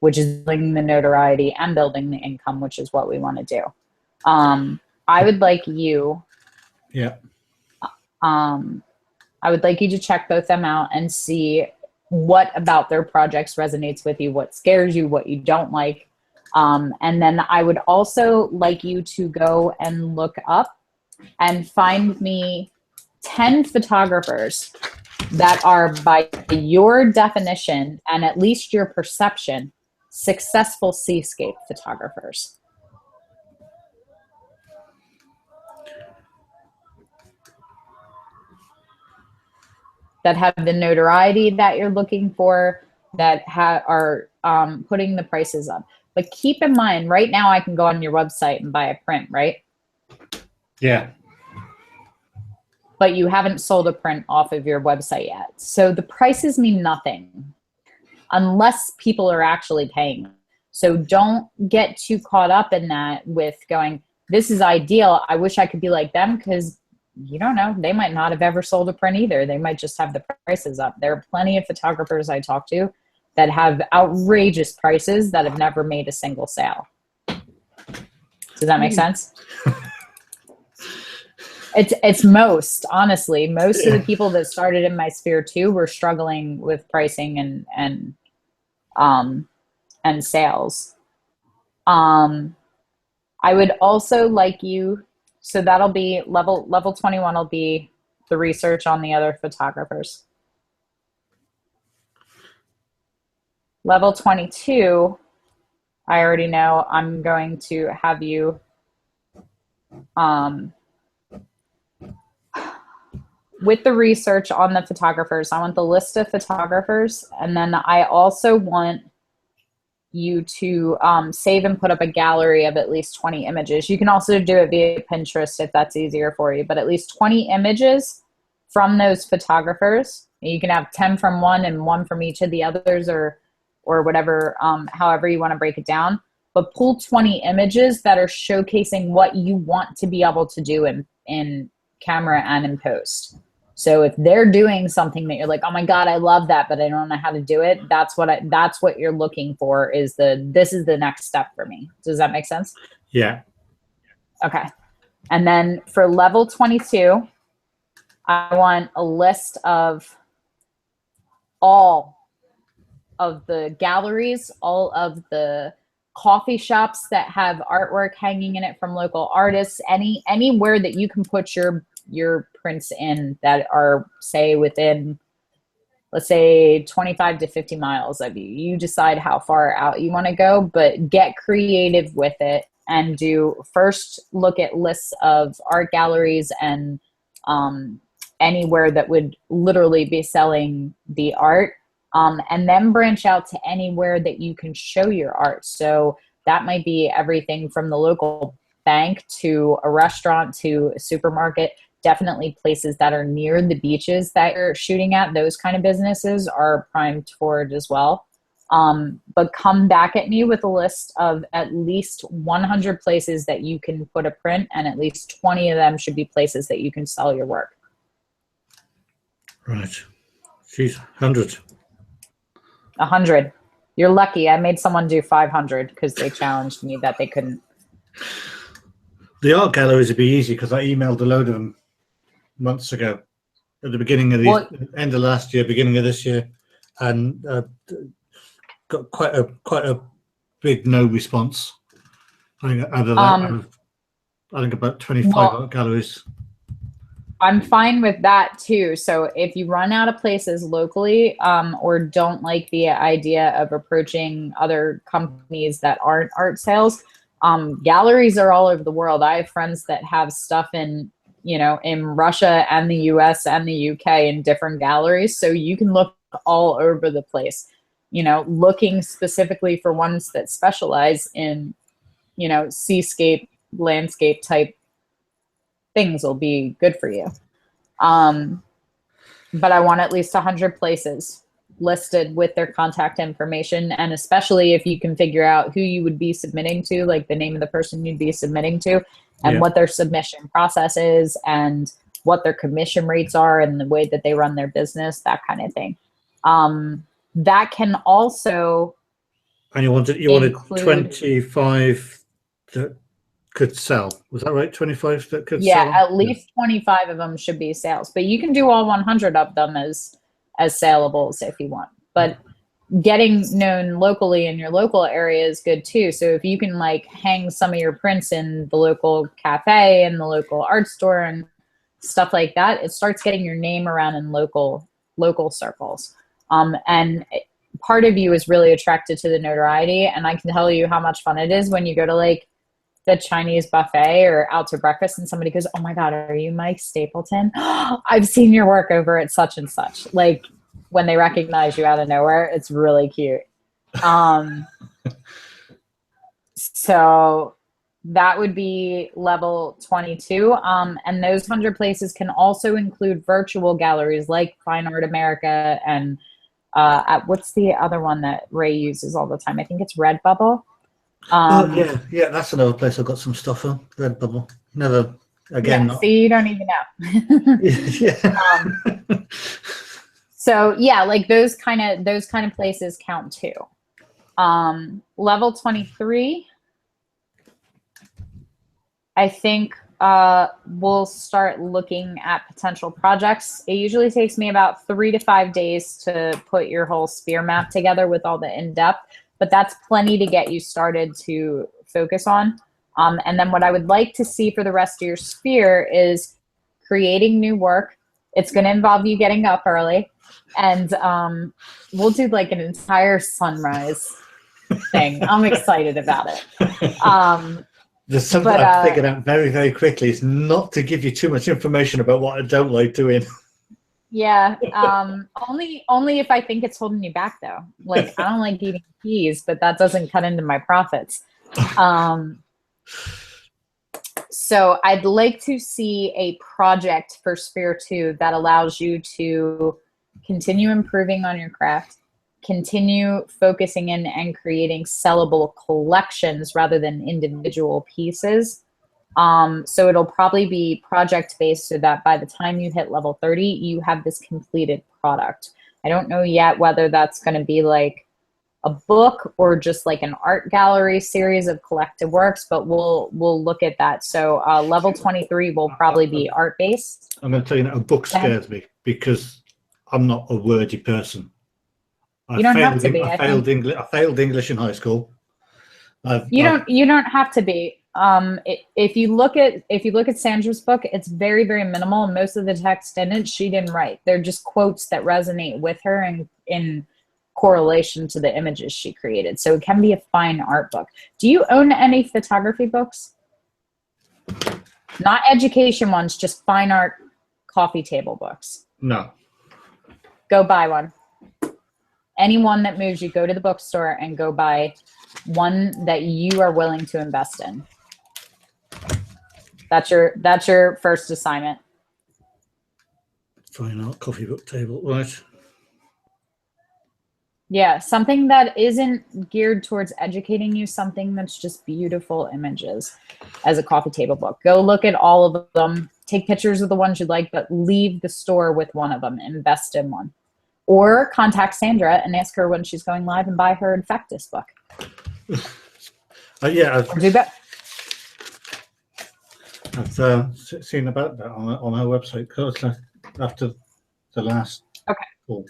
which is building the notoriety and building the income, which is what we want to do. I would like you, Yeah. I would like you to check both them out and see what about their projects resonates with you, what scares you, what you don't like. And then I would also like you to go and look up and find me 10 photographers that are, by your definition and at least your perception, successful seascape photographers. That have the notoriety that you're looking for, that are putting the prices up. But keep in mind, right now I can go on your website and buy a print, right? Yeah. But you haven't sold a print off of your website yet. So the prices mean nothing unless people are actually paying. So don't get too caught up in that with going, this is ideal, I wish I could be like them, because you don't know. They might not have ever sold a print either. They might just have the prices up. There are plenty of photographers I talk to that have outrageous prices that have never made a single sale. Does that make sense? It's most, honestly, most of the people that started in my sphere too were struggling with pricing and sales. I would also like you, so that'll be level 21 will be the research on the other photographers. Level 22, I already know I'm going to have you with the research on the photographers. I want the list of photographers, and then I also want you to save and put up a gallery of at least 20 images. You can also do it via Pinterest if that's easier for you, but at least 20 images from those photographers. You can have 10 from one and one from each of the others, or whatever, however you want to break it down. But pull 20 images that are showcasing what you want to be able to do in camera and in post. So if they're doing something that you're like, oh my God, I love that, but I don't know how to do it, that's what you're looking for, is this is the next step for me. Does that make sense? Yeah. Okay. And then for level 22, I want a list of all of the galleries, all of the coffee shops that have artwork hanging in it from local artists, anywhere that you can put your prints in that are, say, within, let's say, 25 to 50 miles of you. You decide how far out you want to go, but get creative with it and first look at lists of art galleries and anywhere that would literally be selling the art. And then branch out to anywhere that you can show your art. So that might be everything from the local bank to a restaurant to a supermarket. Definitely places that are near the beaches that you're shooting at. Those kind of businesses are primed forward as well. But come back at me with a list of at least 100 places that you can put a print, and at least 20 of them should be places that you can sell your work. Right. Geez, 100. 100. You're lucky. I made someone do 500 because they challenged me that they couldn't. The art galleries would be easy because I emailed a load of them months ago, at the beginning of end of last year, beginning of this year, and got quite a big no response. I think out of that, I think about 25 art galleries. I'm fine with that too. So if you run out of places locally, or don't like the idea of approaching other companies that aren't art sales, galleries are all over the world. I have friends that have stuff in Russia and the US and the UK in different galleries. So you can look all over the place, looking specifically for ones that specialize in, seascape, landscape type things will be good for you. But I want at least 100 places listed with their contact information. And especially if you can figure out who you would be submitting to, like the name of the person you'd be submitting to, and what their submission process is, and what their commission rates are, and the way that they run their business, that kind of thing. That can also And you wanted include 25 that could sell. Was that right? 25 that could yeah, sell? at least 25 of them should be sales, but you can do all 100 of them as saleables if you want. But getting known locally in your local area is good too. So if you can like hang some of your prints in the local cafe and the local art store and stuff like that, it starts getting your name around in local circles. And part of you is really attracted to the notoriety, and I can tell you how much fun it is when you go to like the Chinese buffet or out to breakfast and somebody goes, "Oh my God, are you Mike Stapleton? I've seen your work over at such and such." Like when they recognize you out of nowhere, it's really cute. So that would be level 22. And those 100 places can also include virtual galleries like Fine Art America and what's the other one that Ray uses all the time? I think it's Redbubble. Yeah, that's another place I've got some stuff on. Redbubble. Never again. Yeah, see, you don't even know. Yeah. So yeah, like those kind of places count too. Level 23, I think we'll start looking at potential projects. It usually takes me about 3 to 5 days to put your whole sphere map together with all the in-depth, but that's plenty to get you started to focus on. And then what I would like to see for the rest of your sphere is creating new work. It's going to involve you getting up early, and we'll do like an entire sunrise thing. I'm excited about it. There's something I've figured out very, very quickly. It's not to give you too much information about what I don't like doing. Yeah. Only if I think it's holding you back, though. Like, I don't like eating peas, but that doesn't cut into my profits. So I'd like to see a project for Sphere 2 that allows you to continue improving on your craft, continue focusing in and creating sellable collections rather than individual pieces. So it'll probably be project based so that by the time you hit level 30, you have this completed product. I don't know yet whether that's going to be like a book or just like an art gallery series of collective works, but we'll look at that. So level 23 will probably be art based. I'm going to tell you that a book scares me because I'm not a wordy person. I failed English in high school. You don't have to be. If you look at Sandra's book, it's very, very minimal. And most of the text in it, she didn't write. They're just quotes that resonate with her and in correlation to the images she created. So it can be a fine art book. Do you own any photography books? Not education ones, just fine art coffee table books. No. Go buy one. Anyone that moves you, go to the bookstore and go buy one that you are willing to invest in. That's your first assignment. Fine art coffee book table, right? Yeah, something that isn't geared towards educating you, something that's just beautiful images as a coffee table book. Go look at all of them, take pictures of the ones you like, but leave the store with one of them, invest in one. Or contact Sandra and ask her when she's going live and buy her Infectus book. Yeah, do that. I've seen about that on her website after the last call.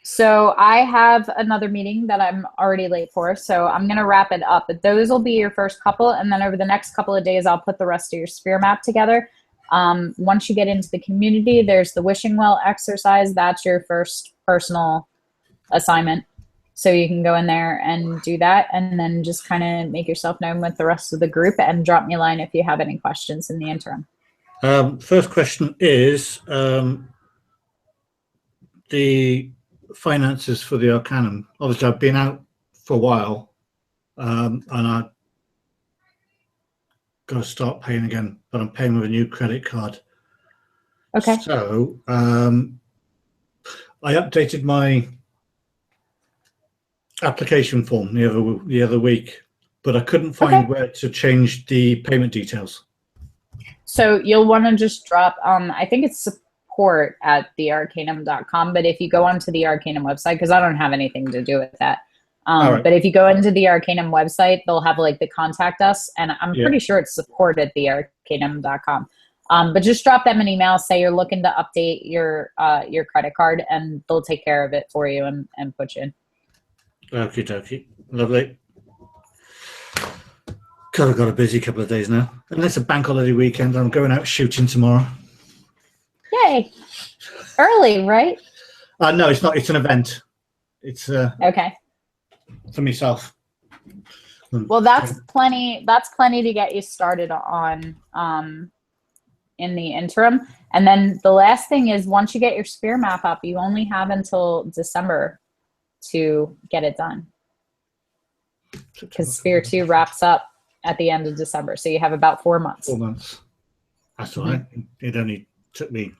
So I have another meeting that I'm already late for, so I'm going to wrap it up. But those will be your first couple, and then over the next couple of days, I'll put the rest of your sphere map together. Once you get into the community, there's the wishing well exercise. That's your first personal assignment. So you can go in there and do that, and then just kind of make yourself known with the rest of the group and drop me a line if you have any questions in the interim. First question is the finances for the Arcanum. Obviously, I've been out for a while, and I've got to start paying again, but I'm paying with a new credit card. Okay. So I updated my application form the other week, but I couldn't find where to change the payment details. So you'll want to just drop, I think it's support at thearcanum.com, but if you go onto the Arcanum website, because I don't have anything to do with that, All right. But if you go into the Arcanum website, they'll have like the contact us, and I'm Yeah. pretty sure it's support at thearcanum.com. But just drop them an email, say you're looking to update your credit card, and they'll take care of it for you and put you in. Okie dokie. Lovely. God, I've got a busy couple of days now. And it's a bank holiday weekend. I'm going out shooting tomorrow. Yay! Early, right? No, it's not. It's an event. It's Okay. for myself. Well, that's plenty. That's plenty to get you started on in the interim. And then the last thing is, once you get your Sphere map up, you only have until December to get it done, because Sphere 2 wraps up at the end of December. So you have about 4 months. 4 months. That's all right. It only took me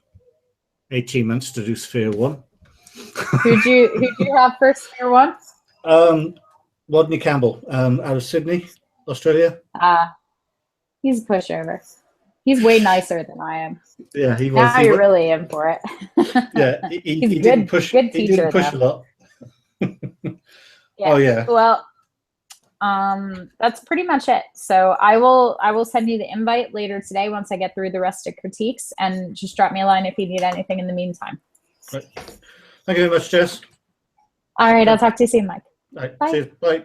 18 months to do Sphere 1. Who'd you have for Sphere 1? Rodney Campbell, out of Sydney, Australia. He's a pushover. He's way nicer than I am. Yeah, he was. Now you're really in for it. Yeah, he He's didn't push. Good He teacher, didn't push though. a lot. Yeah. Oh yeah. Well, that's pretty much it. So I will send you the invite later today once I get through the rest of critiques, and just drop me a line if you need anything in the meantime. Right. Thank you very much, Jess. All right. I'll talk to you soon, Mike. Right. Bye. Cheers. Bye.